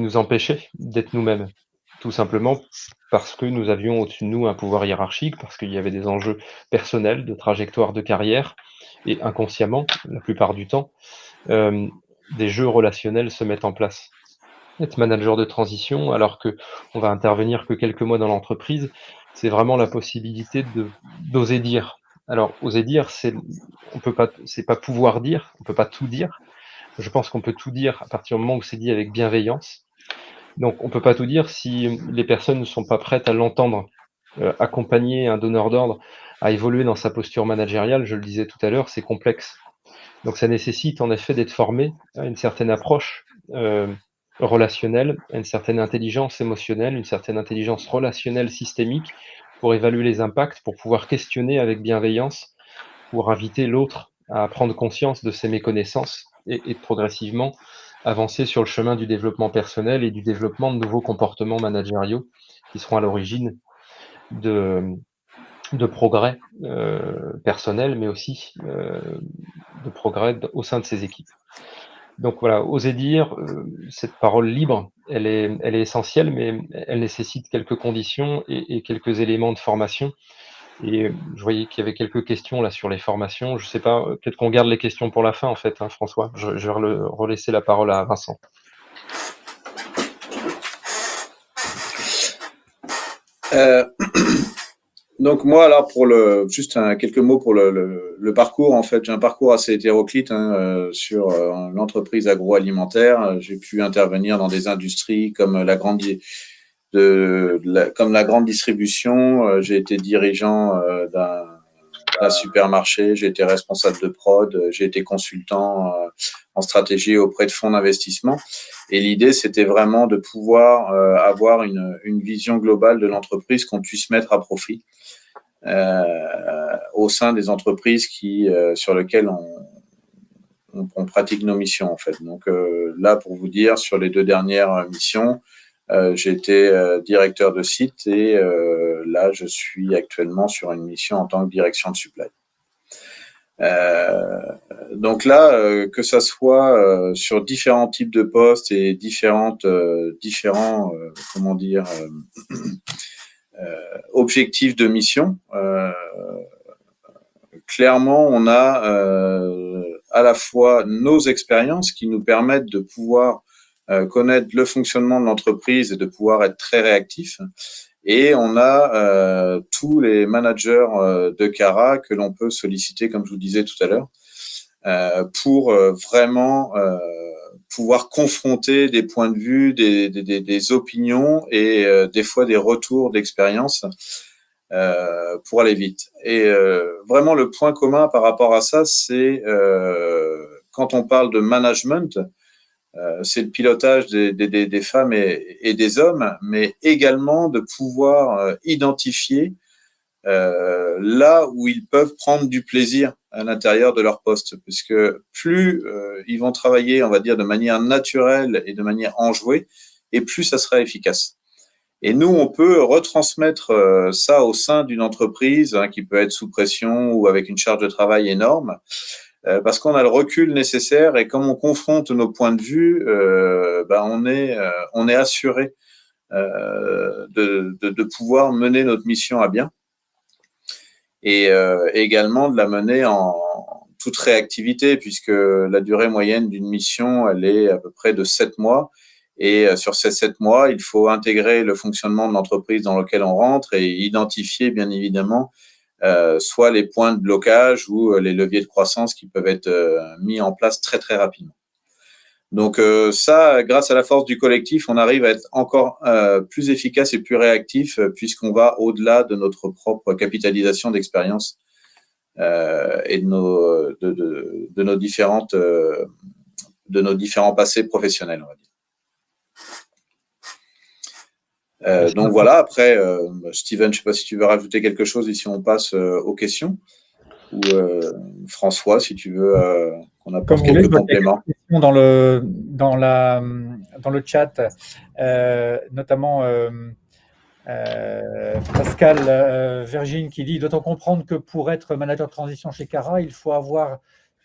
nous empêchait d'être nous-mêmes. Tout simplement parce que nous avions au-dessus de nous un pouvoir hiérarchique, parce qu'il y avait des enjeux personnels, de trajectoire de carrière, et inconsciemment, la plupart du temps, des jeux relationnels se mettent en place. Être manager de transition, alors qu'on va intervenir que quelques mois dans l'entreprise, c'est vraiment la possibilité d'oser dire. Alors, oser dire, c'est pas pouvoir dire, on peut pas tout dire. Je pense qu'on peut tout dire à partir du moment où c'est dit avec bienveillance. Donc, on peut pas tout dire si les personnes ne sont pas prêtes à l'entendre. Accompagner un donneur d'ordre à évoluer dans sa posture managériale, je le disais tout à l'heure, c'est complexe. Donc, ça nécessite en effet d'être formé à une certaine approche relationnelle, à une certaine intelligence émotionnelle, une certaine intelligence relationnelle systémique, pour évaluer les impacts, pour pouvoir questionner avec bienveillance, pour inviter l'autre à prendre conscience de ses méconnaissances, et progressivement avancer sur le chemin du développement personnel et du développement de nouveaux comportements managériaux qui seront à l'origine de progrès personnels, mais aussi de progrès au sein de ses équipes. Donc voilà, oser dire, cette parole libre, elle est essentielle, mais elle nécessite quelques conditions et quelques éléments de formation. Et je voyais qu'il y avait quelques questions là sur les formations. Je sais pas, peut-être qu'on garde les questions pour la fin en fait, hein, François. Je vais relaisser la parole à Vincent. Donc moi, alors pour quelques mots pour le parcours. En fait, j'ai un parcours assez hétéroclite sur l'entreprise agroalimentaire. J'ai pu intervenir dans des industries comme la grande distribution. J'ai été dirigeant d'un supermarché, j'ai été responsable de prod, j'ai été consultant en stratégie auprès de fonds d'investissement. Et l'idée, c'était vraiment de pouvoir avoir une vision globale de l'entreprise qu'on puisse mettre à profit au sein des entreprises sur lesquelles on pratique nos missions en fait. Donc là, pour vous dire, sur les 2 dernières missions, j'ai été directeur de site et là, je suis actuellement sur une mission en tant que direction de supply. Donc là, que ça soit sur différents types de postes et différents objectifs de mission, clairement, on a à la fois nos expériences qui nous permettent de pouvoir connaître le fonctionnement de l'entreprise et de pouvoir être très réactif. Et on a tous les managers de Cara que l'on peut solliciter, comme je vous disais tout à l'heure, pour vraiment pouvoir confronter des points de vue, des opinions et des fois des retours d'expérience pour aller vite. Et vraiment, le point commun par rapport à ça, c'est quand on parle de management, c'est le pilotage des femmes et des hommes, mais également de pouvoir identifier là où ils peuvent prendre du plaisir à l'intérieur de leur poste, puisque plus ils vont travailler, on va dire, de manière naturelle et de manière enjouée, et plus ça sera efficace. Et nous, on peut retransmettre ça au sein d'une entreprise qui peut être sous pression ou avec une charge de travail énorme, parce qu'on a le recul nécessaire et comme on confronte nos points de vue, on est assuré de pouvoir mener notre mission à bien et également de la mener en toute réactivité, puisque la durée moyenne d'une mission, elle est à peu près de 7 mois. Et sur ces 7 mois, il faut intégrer le fonctionnement de l'entreprise dans laquelle on rentre et identifier, bien évidemment, soit les points de blocage ou les leviers de croissance qui peuvent être mis en place très, très rapidement. Donc ça, grâce à la force du collectif, on arrive à être encore plus efficace et plus réactif puisqu'on va au-delà de notre propre capitalisation d'expérience et de nos différents passés professionnels, on va dire. Donc voilà, après, Steven, je ne sais pas si tu veux rajouter quelque chose ici, on passe aux questions. Ou François, si tu veux qu'on apporte quelques compléments. Dans le chat, notamment Pascal Virgin qui dit: doit-on comprendre que pour être manager de transition chez Cara, il faut avoir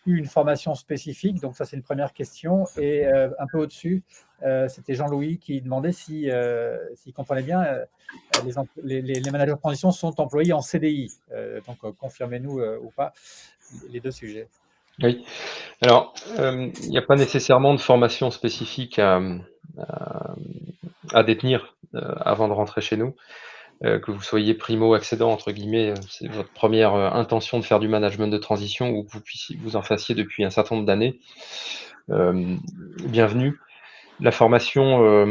eu une formation spécifique? Donc ça, c'est une première question. Et un peu au-dessus, c'était Jean-Louis qui demandait s'il comprenait bien, les managers de transition sont employés en CDI. Donc confirmez-nous ou pas les 2 sujets. Oui. Alors, il n'y a pas nécessairement de formation spécifique à détenir avant de rentrer chez nous. Que vous soyez primo-accédant, entre guillemets, c'est votre première intention de faire du management de transition ou que vous en fassiez depuis un certain nombre d'années, bienvenue. La formation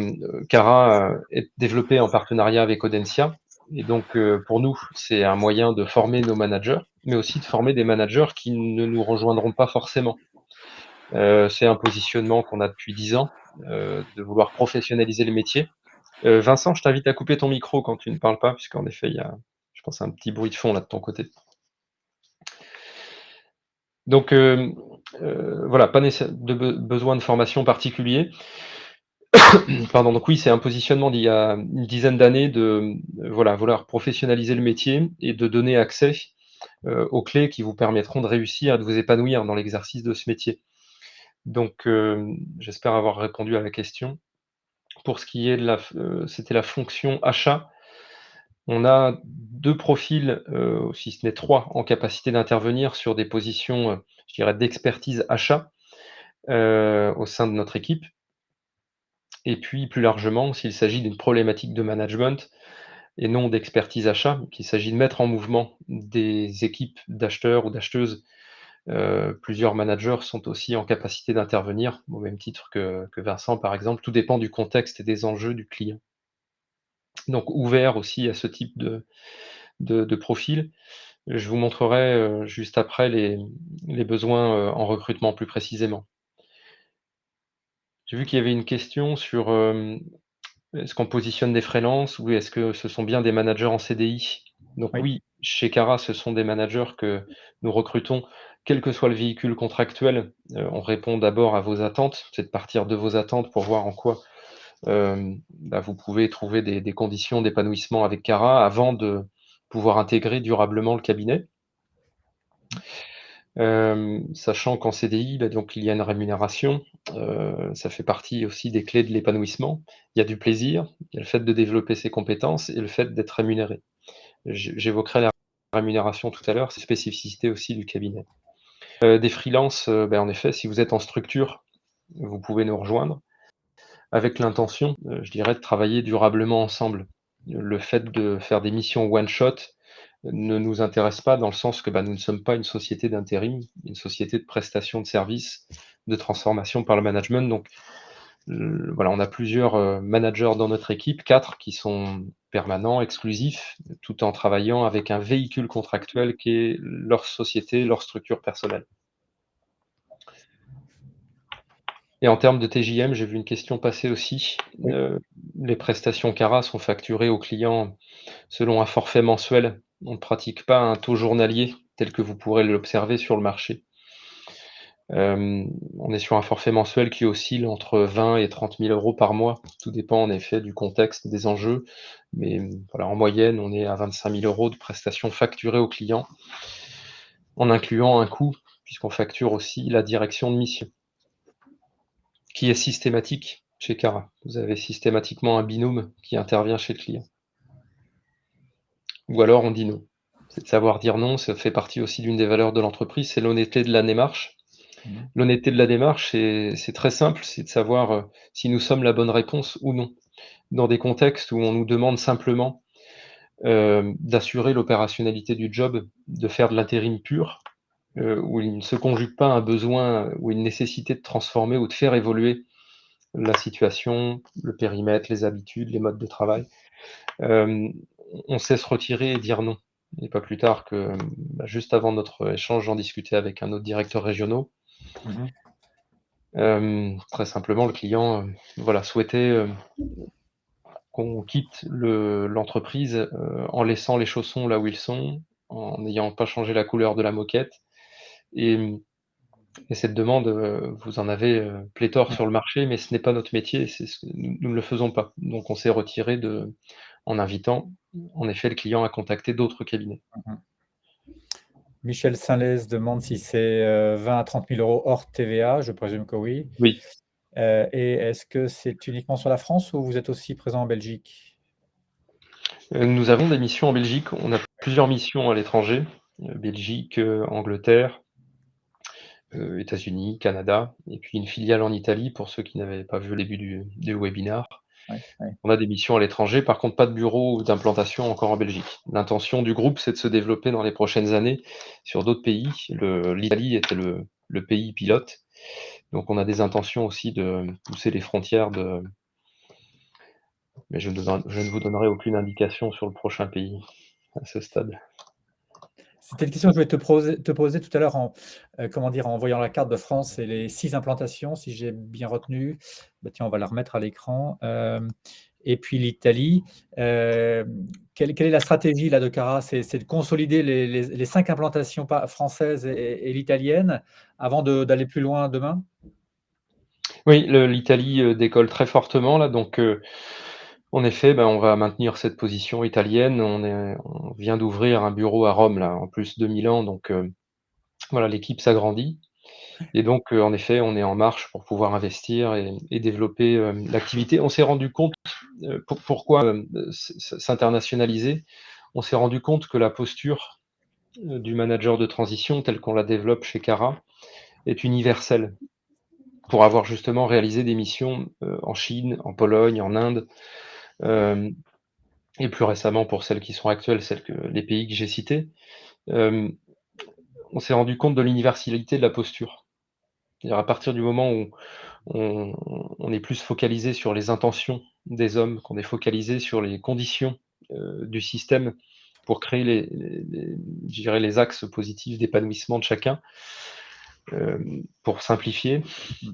Cara est développée en partenariat avec Audencia. Et donc, pour nous, c'est un moyen de former nos managers, mais aussi de former des managers qui ne nous rejoindront pas forcément. C'est un positionnement qu'on a depuis 10 ans, de vouloir professionnaliser le métier. Vincent, je t'invite à couper ton micro quand tu ne parles pas, puisqu'en effet, il y a, je pense, un petit bruit de fond là de ton côté. Donc, voilà, pas besoin de formation particulier. Pardon, donc oui, c'est un positionnement d'il y a une dizaine d'années de vouloir professionnaliser le métier et de donner accès aux clés qui vous permettront de réussir et de vous épanouir dans l'exercice de ce métier. Donc, j'espère avoir répondu à la question. Pour ce qui est de c'était la fonction achat. On a 2 profils, si ce n'est 3, en capacité d'intervenir sur des positions, je dirais d'expertise achat, au sein de notre équipe. Et puis plus largement, s'il s'agit d'une problématique de management et non d'expertise achat, qu'il s'agit de mettre en mouvement des équipes d'acheteurs ou d'acheteuses, plusieurs managers sont aussi en capacité d'intervenir, au même titre que Vincent, par exemple. Tout dépend du contexte et des enjeux du client. Donc ouvert aussi à ce type de profil. Je vous montrerai, juste après les besoins, en recrutement plus précisément. J'ai vu qu'il y avait une question sur, est-ce qu'on positionne des freelances ou est-ce que ce sont bien des managers en CDI? Donc Oui. oui, chez Cara, ce sont des managers que nous recrutons, quel que soit le véhicule contractuel. On répond d'abord à vos attentes, c'est de partir de vos attentes pour voir en quoi, vous pouvez trouver des conditions d'épanouissement avec Cara avant de pouvoir intégrer durablement le cabinet. Sachant qu'en CDI, donc il y a une rémunération, ça fait partie aussi des clés de l'épanouissement. Il y a du plaisir, il y a le fait de développer ses compétences et le fait d'être rémunéré. J'évoquerai la rémunération tout à l'heure, c'est une spécificité aussi du cabinet. Des freelances, en effet, si vous êtes en structure, vous pouvez nous rejoindre avec l'intention, je dirais, de travailler durablement ensemble. Le fait de faire des missions one shot ne nous intéresse pas dans le sens que, nous ne sommes pas une société d'intérim, une société de prestation de services, de transformation par le management. Donc, voilà, on a plusieurs, managers dans notre équipe, 4 qui sont permanents, exclusifs, tout en travaillant avec un véhicule contractuel qui est leur société, leur structure personnelle. Et en termes de TJM, j'ai vu une question passer aussi. Oui. Les prestations Cara sont facturées aux clients selon un forfait mensuel. On ne pratique pas un taux journalier tel que vous pourrez l'observer sur le marché. On est sur un forfait mensuel qui oscille entre 20 000 et 30 000 € par mois. Tout dépend en effet du contexte, des enjeux, mais voilà, en moyenne, on est à 25 000 € de prestations facturées aux clients, en incluant un coût, puisqu'on facture aussi la direction de mission, qui est systématique chez Cara. Vous avez systématiquement un binôme qui intervient chez le client. Ou alors on dit non. C'est de savoir dire non, ça fait partie aussi d'une des valeurs de l'entreprise, c'est l'honnêteté de la démarche. Mmh. L'honnêteté de la démarche, c'est très simple, c'est de savoir, si nous sommes la bonne réponse ou non. Dans des contextes où on nous demande simplement, d'assurer l'opérationnalité du job, de faire de l'intérim pur, où il ne se conjugue pas un besoin ou une nécessité de transformer ou de faire évoluer la situation, le périmètre, les habitudes, les modes de travail, on sait se retirer et dire non. Et pas plus tard que, juste avant notre échange, j'en discutais avec un autre directeur régional. Mmh. Très simplement, le client, souhaitait, qu'on quitte l'entreprise, en laissant les chaussons là où ils sont, en n'ayant pas changé la couleur de la moquette et et cette demande, vous en avez, pléthore Ouais. sur le marché, mais ce n'est pas notre métier, c'est ce que nous ne le faisons pas. Donc on s'est retiré en invitant, en effet, le client à contacter d'autres cabinets. Mmh. Michel Saint-Lez demande si c'est, 20 à 30 000 € hors TVA, je présume que oui. Oui. Et est-ce que c'est uniquement sur la France ou vous êtes aussi présent en Belgique? Nous avons des missions en Belgique, on a plusieurs missions à l'étranger, Belgique, Angleterre, États-Unis, Canada et puis une filiale en Italie pour ceux qui n'avaient pas vu le début du webinaire. Ouais, ouais. On a des missions à l'étranger, par contre pas de bureau ou d'implantation encore en Belgique. L'intention du groupe, c'est de se développer dans les prochaines années sur d'autres pays. L'Italie était le pays pilote, donc on a des intentions aussi de pousser les frontières mais je ne vous donnerai aucune indication sur le prochain pays à ce stade. C'était une question que je voulais te poser tout à l'heure en voyant la carte de France et les 6 implantations, si j'ai bien retenu. Tiens, on va la remettre à l'écran. Et puis l'Italie, quelle est la stratégie là de Cara? C'est de consolider les 5 implantations françaises et l'italienne avant d'aller plus loin demain? Oui, l'Italie, décolle très fortement là, donc en effet, on va maintenir cette position italienne. On vient d'ouvrir un bureau à Rome là, en plus de Milan, donc voilà, l'équipe s'agrandit. Et donc, en effet, on est en marche pour pouvoir investir et développer, l'activité. On s'est rendu compte, pourquoi, s'internationaliser? On s'est rendu compte que la posture, du manager de transition telle qu'on la développe chez Cara est universelle. Pour avoir justement réalisé des missions, en Chine, en Pologne, en Inde, hem et plus récemment pour celles qui sont actuelles, les pays que j'ai cités, hem, on s'est rendu compte de l'universalité de la posture. C'est-à-dire à partir du moment où on est plus focalisé sur les intentions des hommes, qu'on est focalisé sur les conditions, du système pour créer je dirais les axes positifs d'épanouissement de chacun, pour simplifier Mmh.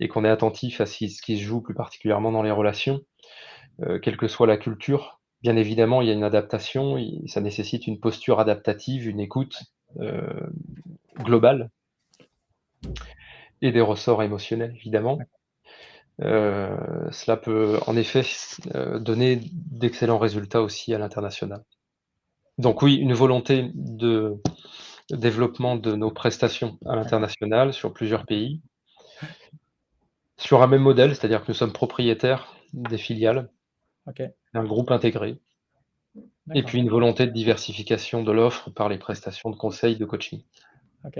et qu'on est attentif à ce qui se joue plus particulièrement dans les relations, quelle que soit la culture. Bien évidemment, il y a une adaptation, ça nécessite une posture adaptative, une écoute, heu, globale et des ressorts émotionnels évidemment. Cela peut en effet donner d'excellents résultats aussi à l'international. Donc oui, une volonté de développement de nos prestations à l'international sur plusieurs pays, sur un même modèle, c'est-à-dire que nous sommes propriétaires des filiales OK, d'un groupe intégré et d'accord, puis une volonté de diversification de l'offre par les prestations de conseil, de coaching. OK.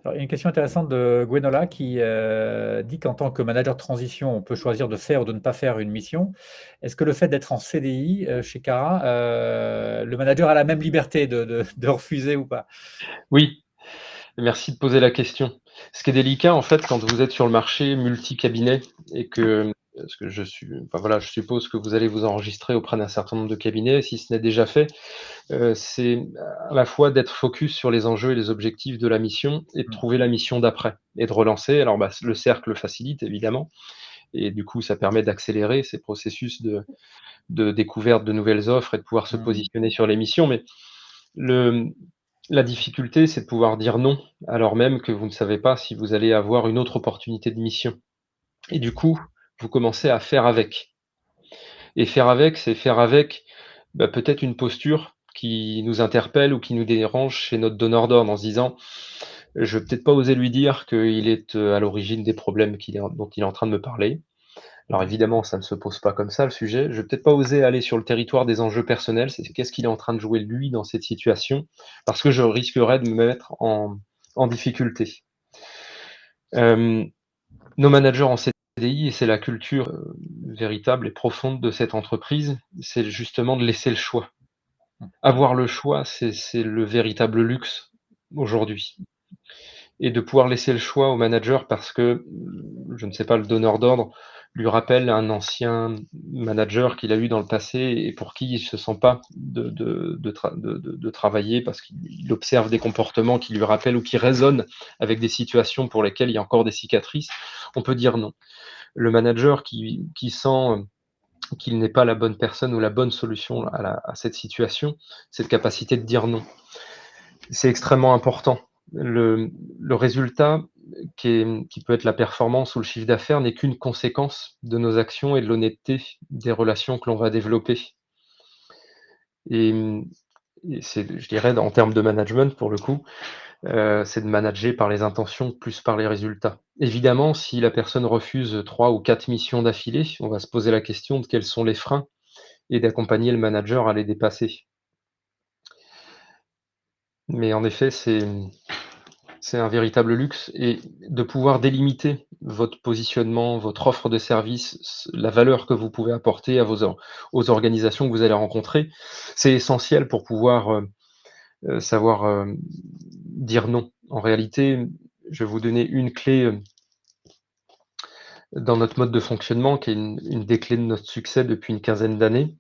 Alors, il y a une question intéressante de Gwenola qui dit qu'en tant que manager de transition, on peut choisir de faire ou de ne pas faire une mission. Est-ce que le fait d'être en CDI chez Cara, le manager a la même liberté de refuser ou pas? Oui, merci de poser la question. Ce qui est délicat, en fait, quand vous êtes sur le marché multi-cabinet et que parce que enfin voilà, je suppose que vous allez vous enregistrer auprès d'un certain nombre de cabinets, si ce n'est déjà fait, c'est à la fois d'être focus sur les enjeux et les objectifs de la mission et de Mmh. trouver la mission d'après et de relancer. Alors, bah, le cercle facilite évidemment et du coup, ça permet d'accélérer ces processus de découverte de nouvelles offres et de pouvoir se Mmh. positionner sur les missions. Mais le la difficulté, c'est de pouvoir dire non, alors même que vous ne savez pas si vous allez avoir une autre opportunité de mission et du coup, vous commencez à faire avec et faire avec, c'est faire avec, bah, peut-être une posture qui nous interpelle ou qui nous dérange chez notre donneur d'ordre en se disant: «Je vais peut-être pas oser lui dire qu'il est, à l'origine des problèmes dont il est en train de me parler». Alors Mmh. évidemment, ça ne se pose pas comme ça le sujet. Je vais peut-être pas oser aller sur le territoire des enjeux personnels, c'est qu'est-ce qu'il est en train de jouer lui dans cette situation? Parce que je risquerais de me mettre en difficulté. Hem, nos managers en CDI et c'est la culture, véritable et profonde de cette entreprise, c'est justement de laisser le choix. Mmh. Avoir le choix, c'est le véritable luxe aujourd'hui et de pouvoir laisser le choix au manager parce que, je ne sais pas, le donneur d'ordre lui rappelle un ancien manager qu'il a eu dans le passé et pour qui il ne se sent pas de travailler parce qu'il observe des comportements qui lui rappellent ou qui résonnent avec des situations pour lesquelles il y a encore des cicatrices, on peut dire non. Le manager qui sent, qu'il n'est pas la bonne personne ou la bonne solution à cette situation, cette capacité de dire non. C'est extrêmement important. Le résultat qui peut être la performance ou le chiffre d'affaires n'est qu'une conséquence de nos actions et de l'honnêteté des relations que l'on va développer et et c'est je dirais en termes de management pour le coup, c'est de manager par les intentions plus par les résultats. Évidemment, si la personne refuse 3 ou 4 missions d'affilée, on va se poser la question de quels sont les freins et d'accompagner le manager à les dépasser. Mais en effet, c'est un véritable luxe et de pouvoir délimiter votre positionnement, votre offre de service, la valeur que vous pouvez apporter à aux organisations que vous allez rencontrer, c'est essentiel pour pouvoir, savoir, dire non. En réalité, je vais vous donner une clé, dans notre mode de fonctionnement qui est une des clés de notre succès depuis une quinzaine d'années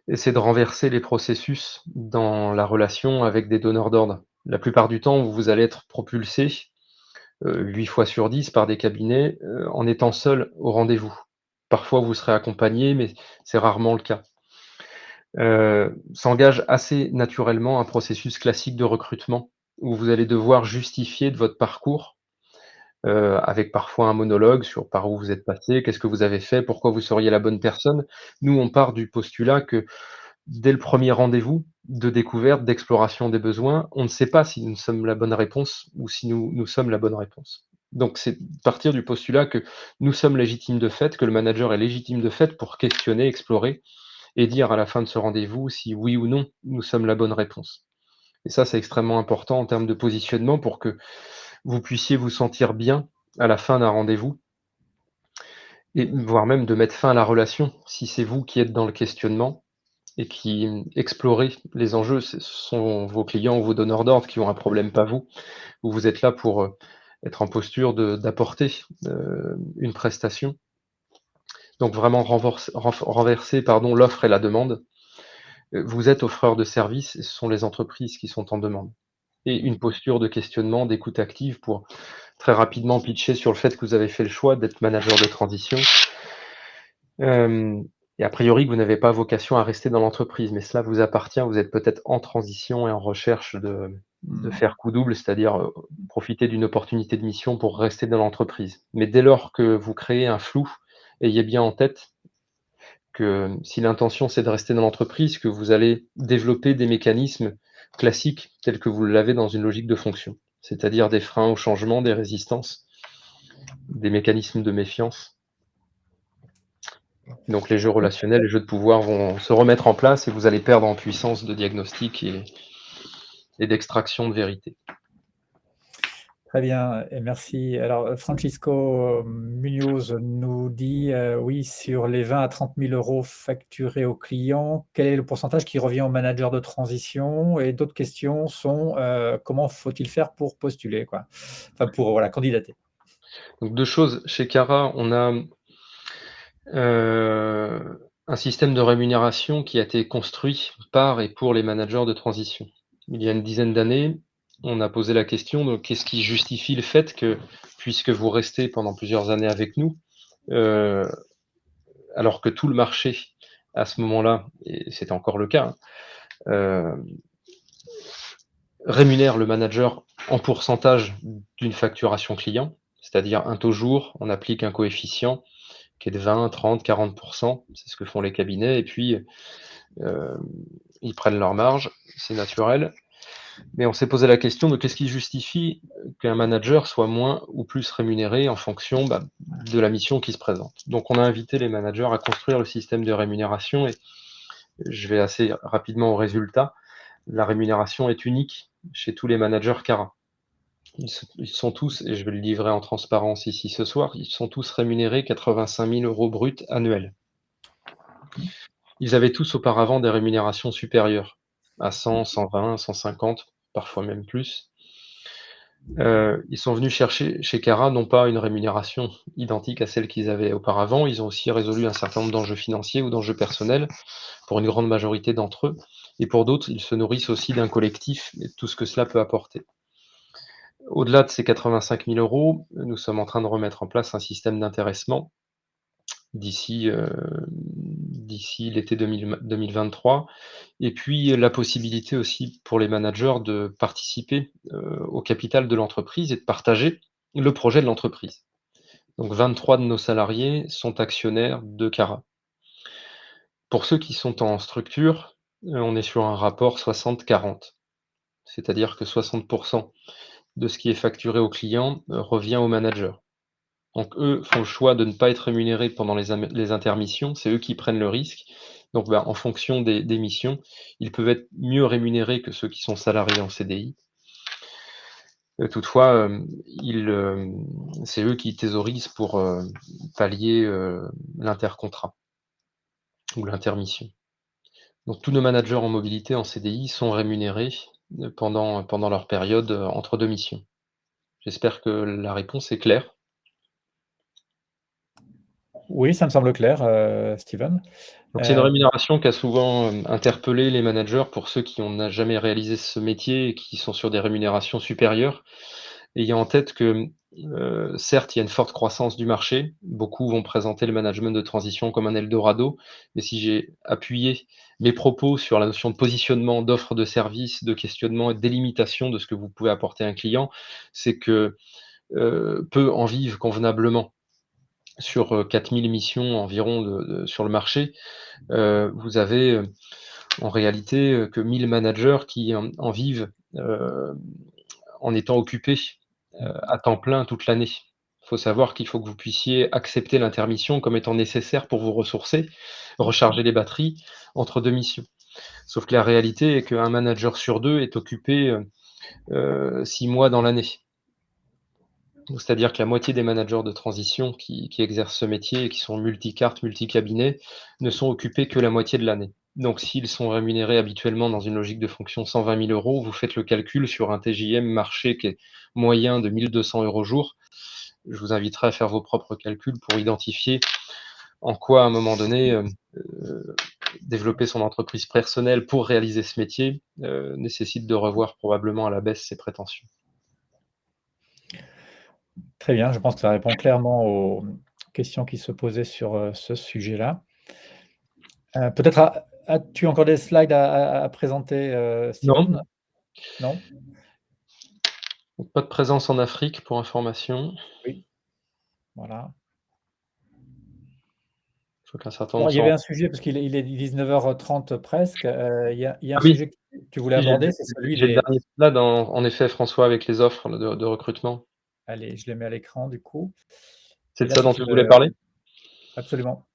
et c'est de renverser les processus dans la relation avec des donneurs d'ordre. La plupart du temps, vous allez être propulsé 8 fois sur 10 par des cabinets, en étant seul au rendez-vous. Parfois, vous serez accompagné, mais c'est rarement le cas. S'engage assez naturellement un processus classique de recrutement où vous allez devoir justifier de votre parcours, avec parfois un monologue sur par où vous êtes passé, qu'est-ce que vous avez fait, pourquoi vous seriez la bonne personne. Nous, on part du postulat que dès le premier rendez-vous de découverte, d'exploration des besoins, on ne sait pas si nous sommes la bonne réponse ou si nous sommes la bonne réponse. Donc c'est partir du postulat que nous sommes légitimes de fait, que le manager est légitime de fait pour questionner, explorer et dire à la fin de ce rendez-vous si oui ou non nous sommes la bonne réponse. Et ça, c'est extrêmement important en termes de positionnement pour que vous puissiez vous sentir bien à la fin d'un rendez-vous et voire même de mettre fin à la relation si c'est vous qui êtes dans le questionnement et qui explorez les enjeux. Ce sont vos clients ou vos donneurs d'ordre qui ont un problème, pas vous. Vous êtes là pour, être en posture d'apporter, une prestation. Donc vraiment renverser pardon, l'offre et la demande. Vous êtes offreur de services et ce sont les entreprises qui sont en demande. Et une posture de questionnement, d'écoute active pour très rapidement pitcher sur le fait que vous avez fait le choix d'être manager de transition. Et a priori que vous n'avez pas vocation à rester dans l'entreprise, mais cela vous appartient. Vous êtes peut-être en transition et en recherche de faire coup double, c'est-à-dire, profiter d'une opportunité de mission pour rester dans l'entreprise. Mais dès lors que vous créez un flou, ayez bien en tête que si l'intention c'est de rester dans l'entreprise, que vous allez développer des mécanismes classiques tels que vous l'avez dans une logique de fonction. C'est-à-dire des freins au changement, des résistances, des mécanismes de méfiance. Donc les jeux relationnels, les jeux de pouvoir vont se remettre en place et vous allez perdre en puissance de diagnostic et d'extraction de vérité. Très bien et merci. Alors, Francisco Munoz nous dit, oui, sur les 20 à 30 000 € facturés aux clients, quel est le pourcentage qui revient au manager de transition? Et d'autres questions sont, comment faut-il faire pour postuler, quoi? Enfin, pour, voilà, candidater. Donc 2 choses, chez Cara, on a, un système de rémunération qui a été construit par et pour les managers de transition. Il y a une dizaine d'années, on a posé la question de qu'est-ce qui justifie le fait que, puisque vous restez pendant plusieurs années avec nous, heu, alors que tout le marché à ce moment-là, et c'était encore le cas, hein, rémunère le manager en pourcentage d'une facturation client, c'est-à-dire un taux jour, on applique un coefficient qui est de 20, 30, 40 c'est ce que font les cabinets et puis, heu, ils prennent leur marge, c'est naturel. Mais on s'est posé la question de qu'est-ce qui justifie qu'un manager soit moins ou plus rémunéré en fonction, bah, de la mission qui se présente? Donc on a invité les managers à construire le système de rémunération et je vais assez rapidement au résultat. La rémunération est unique chez tous les managers Cara. Ils sont tous, et je vais le livrer en transparence ici ce soir, ils sont tous rémunérés 85 000 € bruts annuels. Ils avaient tous auparavant des rémunérations supérieures à 100, 120, 150, parfois même plus. Ils sont venus chercher chez Cara non pas une rémunération identique à celle qu'ils avaient auparavant, ils ont aussi résolu un certain nombre d'enjeux financiers ou d'enjeux personnels, pour une grande majorité d'entre eux, et pour d'autres, ils se nourrissent aussi d'un collectif et de tout ce que cela peut apporter. Au-delà de ces 85 000 €, nous sommes en train de remettre en place un système d'intéressement d'ici, d'ici l'été 2023 et puis la possibilité aussi pour les managers de participer, au capital de l'entreprise et de partager le projet de l'entreprise. Donc 23 de nos salariés sont actionnaires de Cara. Pour ceux qui sont en structure, on est sur un rapport 60-40. C'est-à-dire que 60 de ce qui est facturé aux clients, revient aux managers. Donc eux font le choix de ne pas être rémunérés pendant les intermissions, c'est eux qui prennent le risque. Donc bah, en fonction des missions, ils peuvent être mieux rémunérés que ceux qui sont salariés en CDI. Toutefois, c'est eux qui thésaurisent pour, pallier, l'intercontrat ou l'intermission. Donc tous nos managers en mobilité en CDI sont rémunérés, pendant leur période, entre 2 missions. J'espère que la réponse est claire. Oui, ça me semble clair, Steven. Donc c'est une rémunération qui a souvent, interpellé les managers pour ceux qui n'ont jamais réalisé ce métier et qui sont sur des rémunérations supérieures. Ayant en tête que, certes, il y a une forte croissance du marché. Beaucoup vont présenter le management de transition comme un eldorado. Mais si j'ai appuyé mes propos sur la notion de positionnement, d'offre de service, de questionnement et de délimitation de ce que vous pouvez apporter à un client, c'est que, peu en vivent convenablement. Sur, 4 000 missions environ sur le marché, vous avez, en réalité que 1000 managers qui en vivent en étant occupés à temps plein toute l'année. Il faut savoir qu'il faut que vous puissiez accepter l'intermission comme étant nécessaire pour vous ressourcer, recharger les batteries entre 2 missions. Sauf que la réalité est qu'un manager sur 2 est occupé 6 mois dans l'année. C'est-à-dire que la moitié des managers de transition qui exercent ce métier et qui sont multicartes, multi-cabinets, ne sont occupés que la moitié de l'année. Donc s'ils sont rémunérés habituellement dans une logique de fonction 120 000 €, vous faites le calcul sur un TJM marché qui est moyen de 1 200 € jour. Je vous inviterai à faire vos propres calculs pour identifier en quoi, à un moment donné, développer son entreprise personnelle pour réaliser ce métier nécessite de revoir probablement à la baisse ses prétentions. Très bien, je pense que ça répond clairement aux questions qui se posaient sur, ce sujet-là. Peut-être as-tu encore des slides à présenter, Non, Steven? Non? pas de présence en Afrique pour information. Oui, voilà. Je vois qu'un certain Alors nombre il y avait sont. un sujet parce qu'il est 19h30 presque, il y a un Ah oui, sujet que tu voulais si aborder, c'est celui j'ai le des dernier slide en effet, François, avec les offres de recrutement. allez, je les mets à l'écran du coup C'est et de là ça dont c'est tu voulais parler? absolument.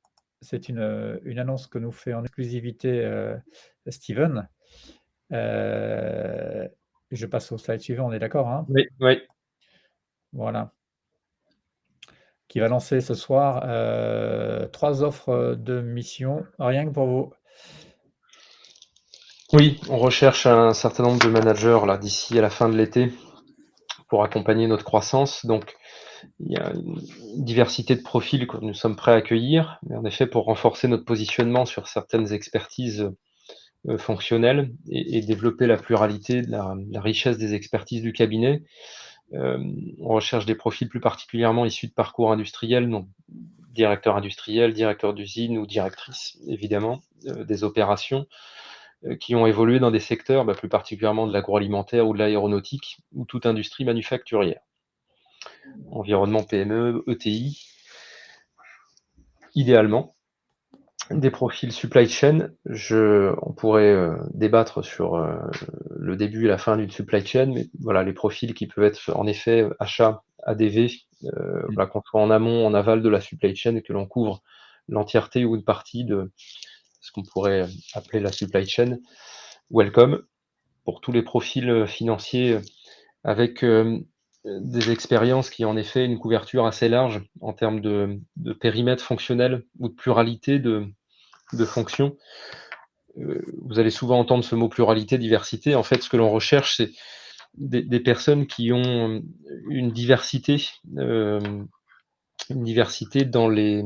C'est une annonce que nous fait en exclusivité, Steven. Heu, je passe au slide suivant, on est d'accord, hein? Oui, oui. Voilà. Qui va lancer ce soir, 3 offres, de mission, rien que pour vous. Oui, on recherche un certain nombre de managers là d'ici à la fin de l'été pour accompagner notre croissance. Donc il y a une diversité de profils que nous sommes prêts à accueillir, mais en effet, pour renforcer notre positionnement sur certaines expertises fonctionnelles et développer la pluralité, la richesse des expertises du cabinet, on recherche des profils plus particulièrement issus de parcours industriels, donc directeur industriel, directeur d'usine ou directrice, évidemment, des opérations, qui ont évolué dans des secteurs, plus particulièrement de l'agroalimentaire ou de l'aéronautique, ou toute industrie manufacturière. Environnement PME, ETI, idéalement. Des profils supply chain, on pourrait débattre sur le début et la fin d'une supply chain, mais voilà, les profils qui peuvent être en effet achat, ADV, voilà, qu'on soit en amont, en aval de la supply chain et que l'on couvre l'entièreté ou une partie de ce qu'on pourrait appeler la supply chain. Welcome pour tous les profils financiers avec des expériences qui ont en effet une couverture assez large en termes de périmètre fonctionnel ou de pluralité de fonctions. Vous allez souvent entendre ce mot pluralité, diversité. En fait, ce que l'on recherche, c'est des personnes qui ont une diversité dans les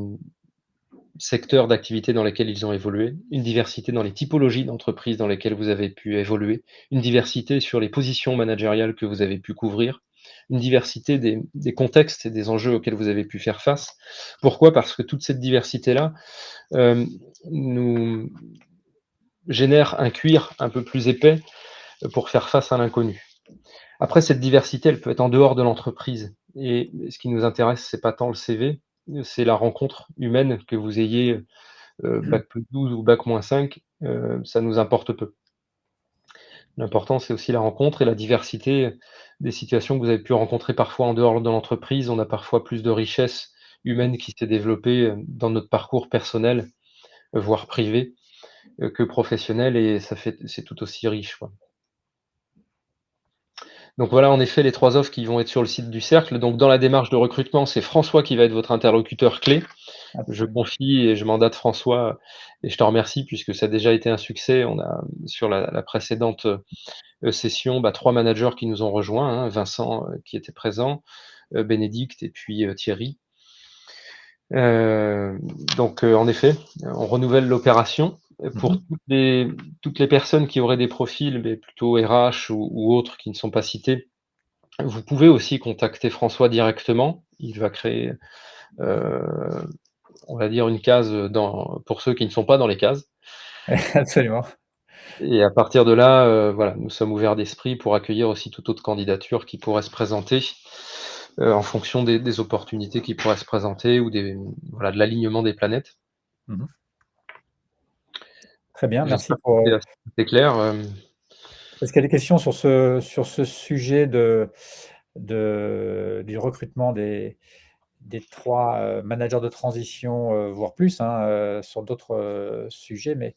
secteurs d'activité dans lesquels ils ont évolué, une diversité dans les typologies d'entreprises dans lesquelles vous avez pu évoluer, une diversité sur les positions managériales que vous avez pu couvrir, une diversité des contextes et des enjeux auxquels vous avez pu faire face. Pourquoi? Parce que toute cette diversité-là nous génère un cuir un peu plus épais pour faire face à l'inconnu. Après, cette diversité, elle peut être en dehors de l'entreprise. Et ce qui nous intéresse, c'est pas tant le CV, c'est la rencontre humaine, que vous ayez bac plus 12 ou bac moins 5, ça nous importe peu. L'important, c'est aussi la rencontre et la diversité des situations que vous avez pu rencontrer parfois en dehors de l'entreprise. On a parfois plus de richesse humaine qui s'est développée dans notre parcours personnel, voire privé, que professionnel, et c'est tout aussi riche, quoi. Donc voilà, en effet, les 3 offres qui vont être sur le site du Cercle. Donc dans la démarche de recrutement, c'est François qui va être votre interlocuteur clé. Je Absolument. confie et je mandate François, et je te remercie puisque ça a déjà été un succès. On a, sur la précédente session, 3 managers qui nous ont rejoints, hein, Vincent qui était présent, Bénédicte et puis Thierry. Donc en effet, on renouvelle l'opération. Pour toutes les personnes qui auraient des profils, mais plutôt RH ou autres qui ne sont pas cités, vous pouvez aussi contacter François directement. Il va créer, on va dire, une case pour ceux qui ne sont pas dans les cases. Absolument. Et à partir de là, voilà, nous sommes ouverts d'esprit pour accueillir aussi toute autre candidature qui pourrait se présenter, en fonction des opportunités qui pourraient se présenter ou voilà, de l'alignement des planètes. Très Très bien, merci J'espère que pour, c'était clair. est-ce qu'il y a des questions sur ce sujet du recrutement des 3 managers de transition, voire plus, hein, sur d'autres, sujets, mais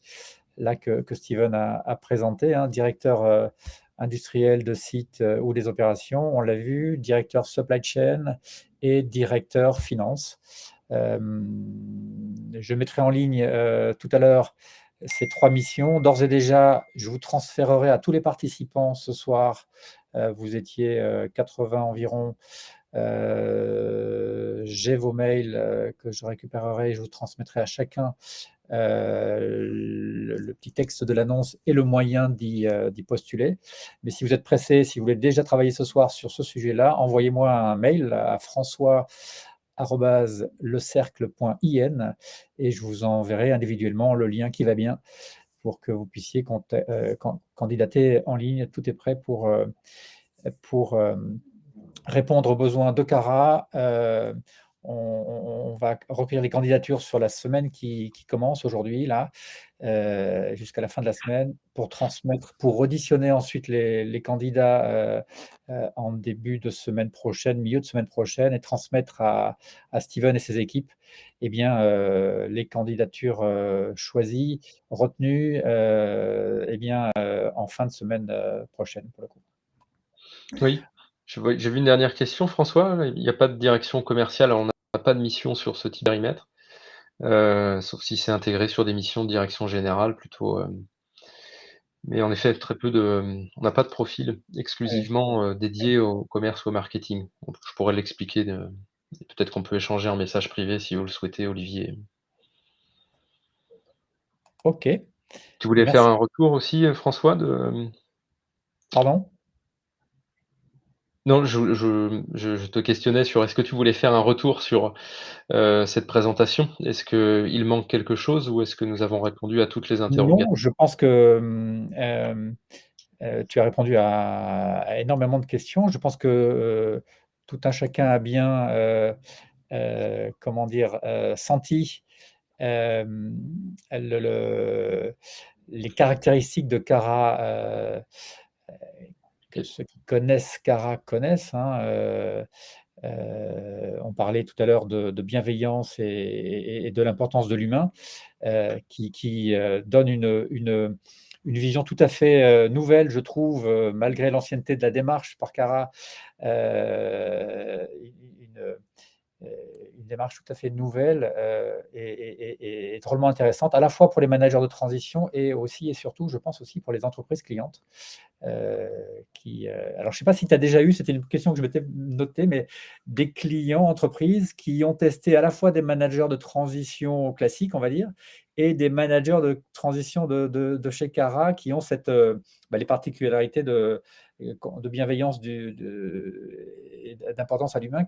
là que Steven a présenté, hein, directeur, industriel de site, ou des opérations, on l'a vu, directeur supply chain et directeur finance. Je mettrai en ligne, tout à l'heure ces 3 missions. D'ores et déjà, je vous transférerai à tous les participants ce soir, vous étiez, 80 environ. J'ai vos mails, que je récupérerai et je vous transmettrai à chacun, le petit texte de l'annonce et le moyen d'y postuler. Mais si vous êtes pressé, si vous voulez déjà travailler ce soir sur ce sujet-là, envoyez-moi un mail à françois@lecercle.in et je vous enverrai individuellement le lien qui va bien pour que vous puissiez candidater en ligne. Tout est prêt pour répondre aux besoins de Cara. On va recueillir les candidatures sur la semaine qui commence aujourd'hui, là, jusqu'à la fin de la semaine, pour transmettre, pour auditionner ensuite les candidats en début de semaine prochaine, milieu de semaine prochaine, et transmettre à Steven et ses équipes eh bien, les candidatures choisies, retenues, eh bien, en fin de semaine prochaine, pour le coup. Oui, j'ai vu une dernière question, François. Il n'y a pas de direction commerciale, on n'a pas de mission sur ce type de périmètre, sauf si c'est intégré sur des missions de direction générale plutôt, mais en effet, très peu on n'a pas de profil Ouais. exclusivement, dédié au commerce ou au marketing. Donc je pourrais l'expliquer peut-être qu'on peut échanger en message privé si vous le souhaitez, Olivier. OK, Tu voulais faire merci. un retour aussi, François, Pardon? non, je te questionnais sur est-ce que tu voulais faire un retour sur, cette présentation? Est-ce qu'il manque quelque chose ou est-ce que nous avons répondu à toutes les interrogations? Non, je pense que, tu as répondu à énormément de questions. Je pense que, tout un chacun a bien, comment dire? Senti, hem, les caractéristiques de Cara, que Et ceux qui connaissent Cara connaissent, hein, on parlait tout à l'heure de bienveillance et de l'importance de l'humain, qui donne une vision tout à fait, nouvelle, je trouve, malgré l'ancienneté de la démarche par Cara, une, heu, une démarche tout à fait nouvelle, et drôlement intéressante, à la fois pour les managers de transition et aussi et surtout, je pense aussi pour les entreprises clientes. Heu, alors je ne sais pas si tu as déjà eu, c'était une question que je m'étais notée, mais des clients entreprises qui ont testé à la fois des managers de transition classiques, on va dire, et des managers de transition de chez Cara qui ont les particularités de bienveillance et d'importance à l'humain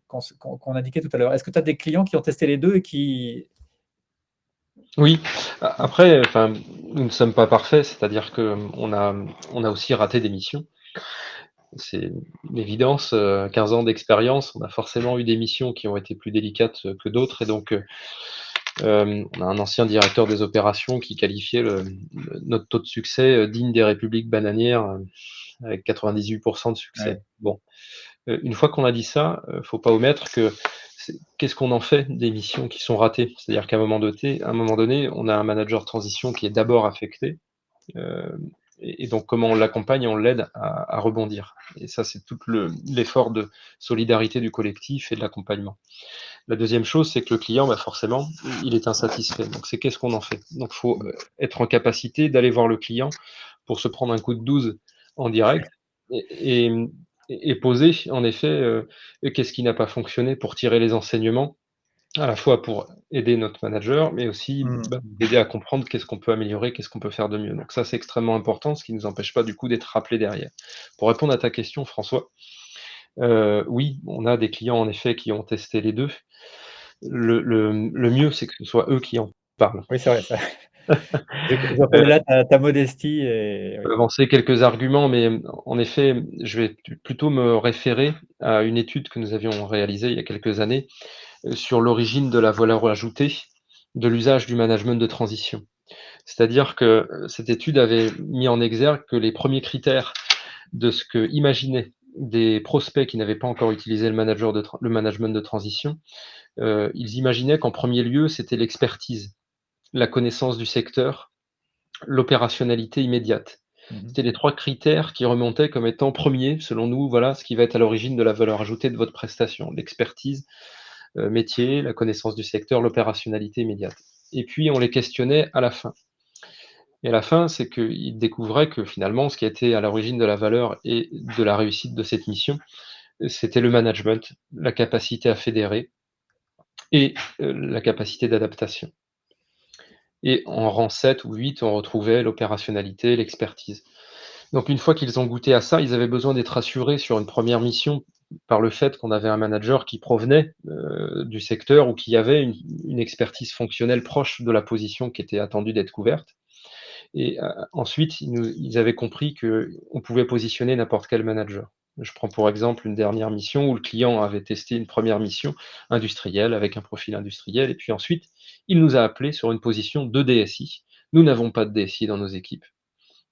qu'on indiquait tout à l'heure. Est-ce que tu as des clients qui ont testé les 2 et qui oui, après, enfin, nous ne sommes pas parfaits, c'est-à-dire qu'on a aussi raté des missions. C'est une évidence, 15 ans d'expérience, on a forcément eu des missions qui ont été plus délicates, que d'autres et donc on a un ancien directeur des opérations qui qualifiait notre taux de succès, digne des républiques bananières, avec 98 de succès. ouais. Bon, une fois qu'on a dit ça, faut pas omettre que qu'est-ce qu'on en fait des missions qui sont ratées? C'est-à-dire qu'à un moment donné, on a un manager de transition qui est d'abord affecté, hem et donc comment on l'accompagne et on l'aide à rebondir et ça, c'est tout l'effort de solidarité du collectif et de l'accompagnement. La deuxième chose, c'est que le client, bah, forcément, il est insatisfait. Donc c'est qu'est-ce qu'on en fait? Donc il faut, être en capacité d'aller voir le client pour se prendre un coup de 12 en direct et mmh et poser en effet, qu'est-ce qui n'a pas fonctionné pour tirer les enseignements, à la fois pour aider notre manager, mais aussi, Mmh. bah, aider à comprendre qu'est-ce qu'on peut améliorer, qu'est-ce qu'on peut faire de mieux. Donc ça, c'est extrêmement important, ce qui ne nous empêche pas du coup d'être rappelé derrière. Pour répondre à ta question, François, oui, on a des clients en effet qui ont testé les 2. Le mieux, c'est que ce soit eux qui en parlent. Oui, c'est vrai, ça je reconnais Heu, là ta modestie et je peux oui. avancer quelques arguments, mais en effet, je vais plutôt me référer à une étude que nous avions réalisée il y a quelques années, sur l'origine de la valeur ajoutée de l'usage du management de transition. C'est-à-dire que cette étude avait mis en exergue que les premiers critères de ce que imaginaient des prospects qui n'avaient pas encore utilisé le management de transition, ils imaginaient qu'en premier lieu, c'était l'expertise, la connaissance du secteur, l'opérationnalité immédiate. C'était les 3 critères qui remontaient comme étant premiers, selon nous, voilà ce qui va être à l'origine de la valeur ajoutée de votre prestation. L'expertise, métier, la connaissance du secteur, l'opérationnalité immédiate. Et puis on les questionnait à la fin. Et à la fin, c'est qu'ils découvraient que finalement, ce qui était à l'origine de la valeur et de la réussite de cette mission, c'était le management, la capacité à fédérer et la capacité d'adaptation. Et en rang 7 ou 8, on retrouvait l'opérationnalité, l'expertise. Donc une fois qu'ils ont goûté à ça, ils avaient besoin d'être assurés sur une première mission par le fait qu'on avait un manager qui provenait du secteur ou qui avait une expertise fonctionnelle proche de la position qui était attendue d'être couverte. Et ensuite, ils avaient compris qu'on pouvait positionner n'importe quel manager. Je prends pour exemple une dernière mission où le client avait testé une première mission industrielle avec un profil industriel, et puis ensuite, il nous a appelés sur une position de DSI. Nous n'avons pas de DSI dans nos équipes.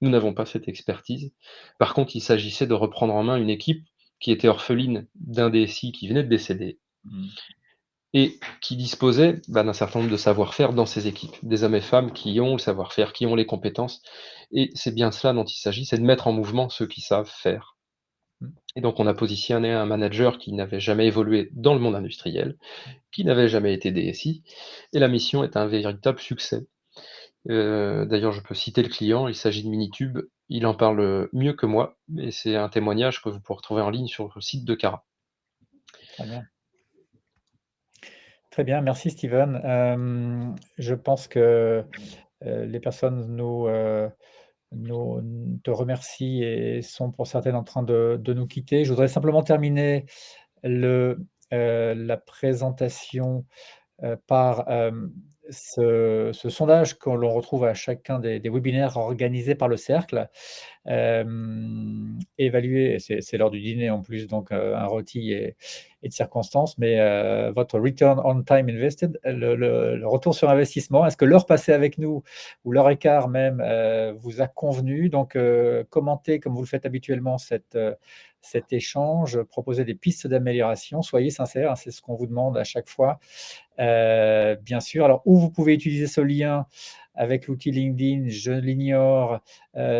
Nous n'avons pas cette expertise. Par contre, il s'agissait de reprendre en main une équipe qui était orpheline d'un DSI qui venait de décéder et qui disposait d'un certain nombre de savoir-faire dans ces équipes. Des hommes et femmes qui ont le savoir-faire, qui ont les compétences. Et c'est bien cela dont il s'agit, c'est de mettre en mouvement ceux qui savent faire. Et donc, on a positionné un manager qui n'avait jamais évolué dans le monde industriel, qui n'avait jamais été DSI, et la mission est un véritable succès. D'ailleurs, je peux citer le client, il s'agit de Minitube, il en parle mieux que moi, et c'est un témoignage que vous pourrez retrouver en ligne sur le site de Cara. Très bien. Très bien, merci Steven. Je pense que les personnes te remercient et sont pour certaines en train de nous quitter. Je voudrais simplement terminer la présentation par ce sondage que l'on retrouve à chacun des webinaires organisés par le Cercle. Évaluer, c'est l'heure du dîner en plus, donc un rôti et de circonstances, mais votre return on time invested, le retour sur investissement, est-ce que l'heure passée avec nous, ou l'heure et quart même, vous a convenu? Donc commentez, comme vous le faites habituellement, cet échange, proposez des pistes d'amélioration, soyez sincères, hein, c'est ce qu'on vous demande à chaque fois. Bien sûr, alors où vous pouvez utiliser ce lien avec l'outil LinkedIn, je l'ignore,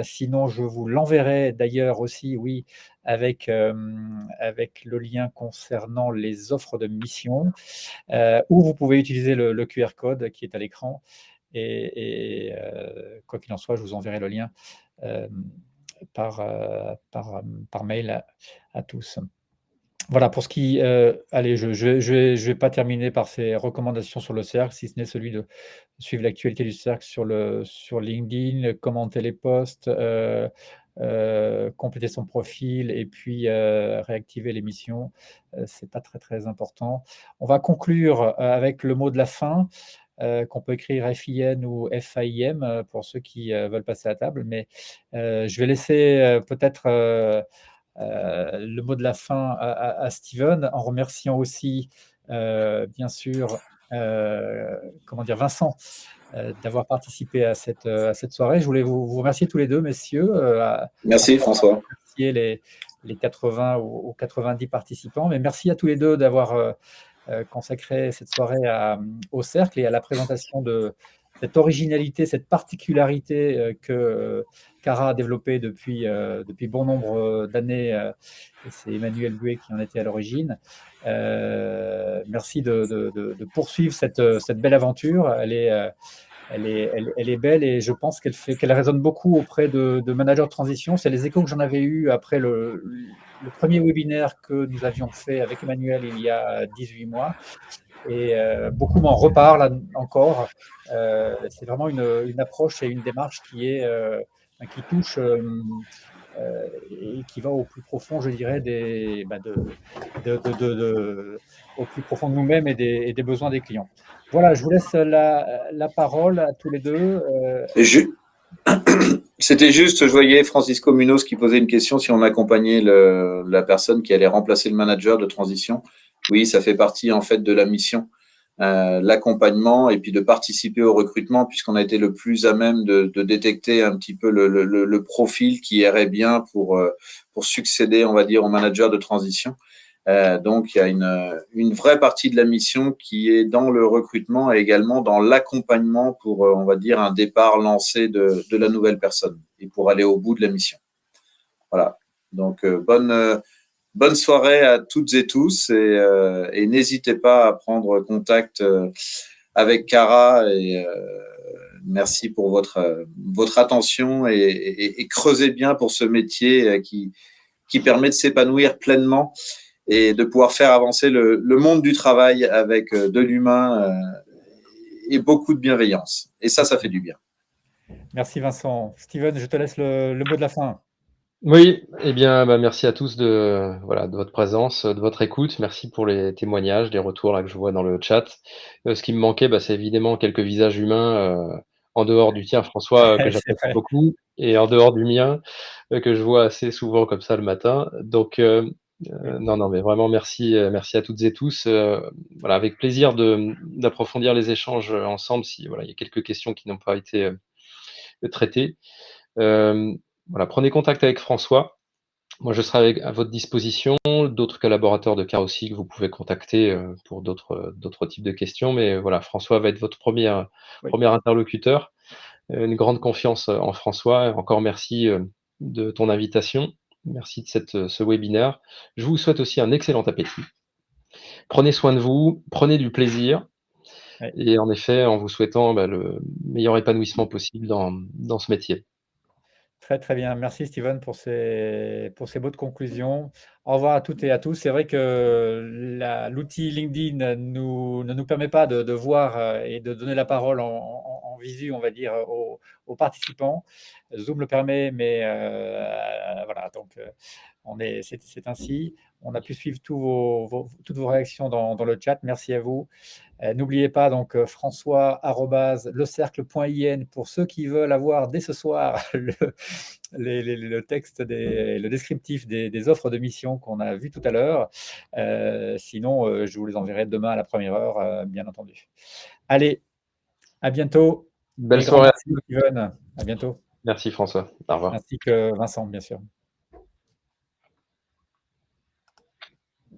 sinon je vous l'enverrai d'ailleurs aussi, oui, avec le lien concernant les offres de mission, ou vous pouvez utiliser le QR code qui est à l'écran, et quoi qu'il en soit, je vous enverrai le lien par mail à tous. Voilà, pour ce qui, allez, je vais pas terminer par ces recommandations sur le cercle, si ce n'est celui de suivre l'actualité du cercle sur LinkedIn, commenter les posts, compléter son profil et puis réactiver l'émission. C'est pas très, très important. On va conclure avec le mot de la fin, qu'on peut écrire FIN ou FAIM pour ceux qui veulent passer à table, mais je vais laisser peut-être le mot de la fin à Steven, en remerciant aussi, bien sûr, Vincent, d'avoir participé à cette soirée. Je voulais vous remercier tous les deux, messieurs. Merci François. Remercier les 80 ou 90 participants, mais merci à tous les deux d'avoir consacré cette soirée au cercle et à la présentation de cette originalité, cette particularité que Cara a développée depuis bon nombre d'années, et c'est Emmanuel Buet qui en était à l'origine. Merci de poursuivre cette belle aventure. Elle est belle et je pense qu'elle résonne beaucoup auprès de managers de transition. C'est les échos que j'en avais eu après le premier webinaire que nous avions fait avec Emmanuel il y a 18 mois. Et beaucoup m'en reparlent encore. C'est vraiment une approche et une démarche qui touche et qui va au plus profond, je dirais, au plus profond de nous-mêmes et des besoins des clients. Voilà, je vous laisse la parole à tous les deux. C'était juste, je voyais Francisco Munoz qui posait une question si on accompagnait la personne qui allait remplacer le manager de transition. Oui, ça fait partie en fait de la mission. l'accompagnement et puis de participer au recrutement, puisqu'on a été le plus à même de détecter un petit peu le profil qui irait bien pour succéder, on va dire, au manager de transition. Donc, il y a une vraie partie de la mission qui est dans le recrutement et également dans l'accompagnement pour, on va dire, un départ lancé de la nouvelle personne et pour aller au bout de la mission. Voilà. Donc, bonne soirée à toutes et tous et n'hésitez pas à prendre contact avec Cara et merci pour votre attention et creusez bien pour ce métier qui permet de s'épanouir pleinement et de pouvoir faire avancer le monde du travail avec de l'humain et beaucoup de bienveillance. Et ça fait du bien. Merci Vincent. Steven, je te laisse le mot de la fin. Oui, eh bien, merci à tous de votre présence, de votre écoute. Merci pour les témoignages, les retours là que je vois dans le chat. Ce qui me manquait, c'est évidemment quelques visages humains, en dehors du tien, François, que C'est j'apprécie vrai. beaucoup, et en dehors du mien, que je vois assez souvent comme ça le matin. Donc, non, mais vraiment merci à toutes et tous. Avec plaisir d'approfondir les échanges ensemble si il y a quelques questions qui n'ont pas été traitées. Prenez contact avec François. Moi, je serai à votre disposition. D'autres collaborateurs de Cara aussi que vous pouvez contacter pour d'autres types de questions. Mais voilà, François va être votre premier Oui. interlocuteur. Une grande confiance en François. Encore merci de ton invitation. Merci de ce webinaire. Je vous souhaite aussi un excellent appétit. Prenez soin de vous, prenez du plaisir. Ouais. Et en effet, en vous souhaitant le meilleur épanouissement possible dans ce métier. Très, très bien. Merci Steven pour ces bonnes conclusions. Au revoir à toutes et à tous. C'est vrai que l'outil LinkedIn ne nous permet pas de voir et de donner la parole en visu, on va dire, aux participants. Zoom le permet, mais voilà, donc c'est ainsi. On a pu suivre toutes vos réactions dans le chat. Merci à vous. N'oubliez pas donc françois@lecercle.in pour ceux qui veulent avoir dès ce soir le texte, le descriptif des offres de mission qu'on a vues tout à l'heure. Sinon, je vous les enverrai demain à la première heure, bien entendu. Allez, à bientôt. Belle Et grand soirée. merci Steven. À bientôt. Merci François. Au revoir. Ainsi que Vincent, bien sûr.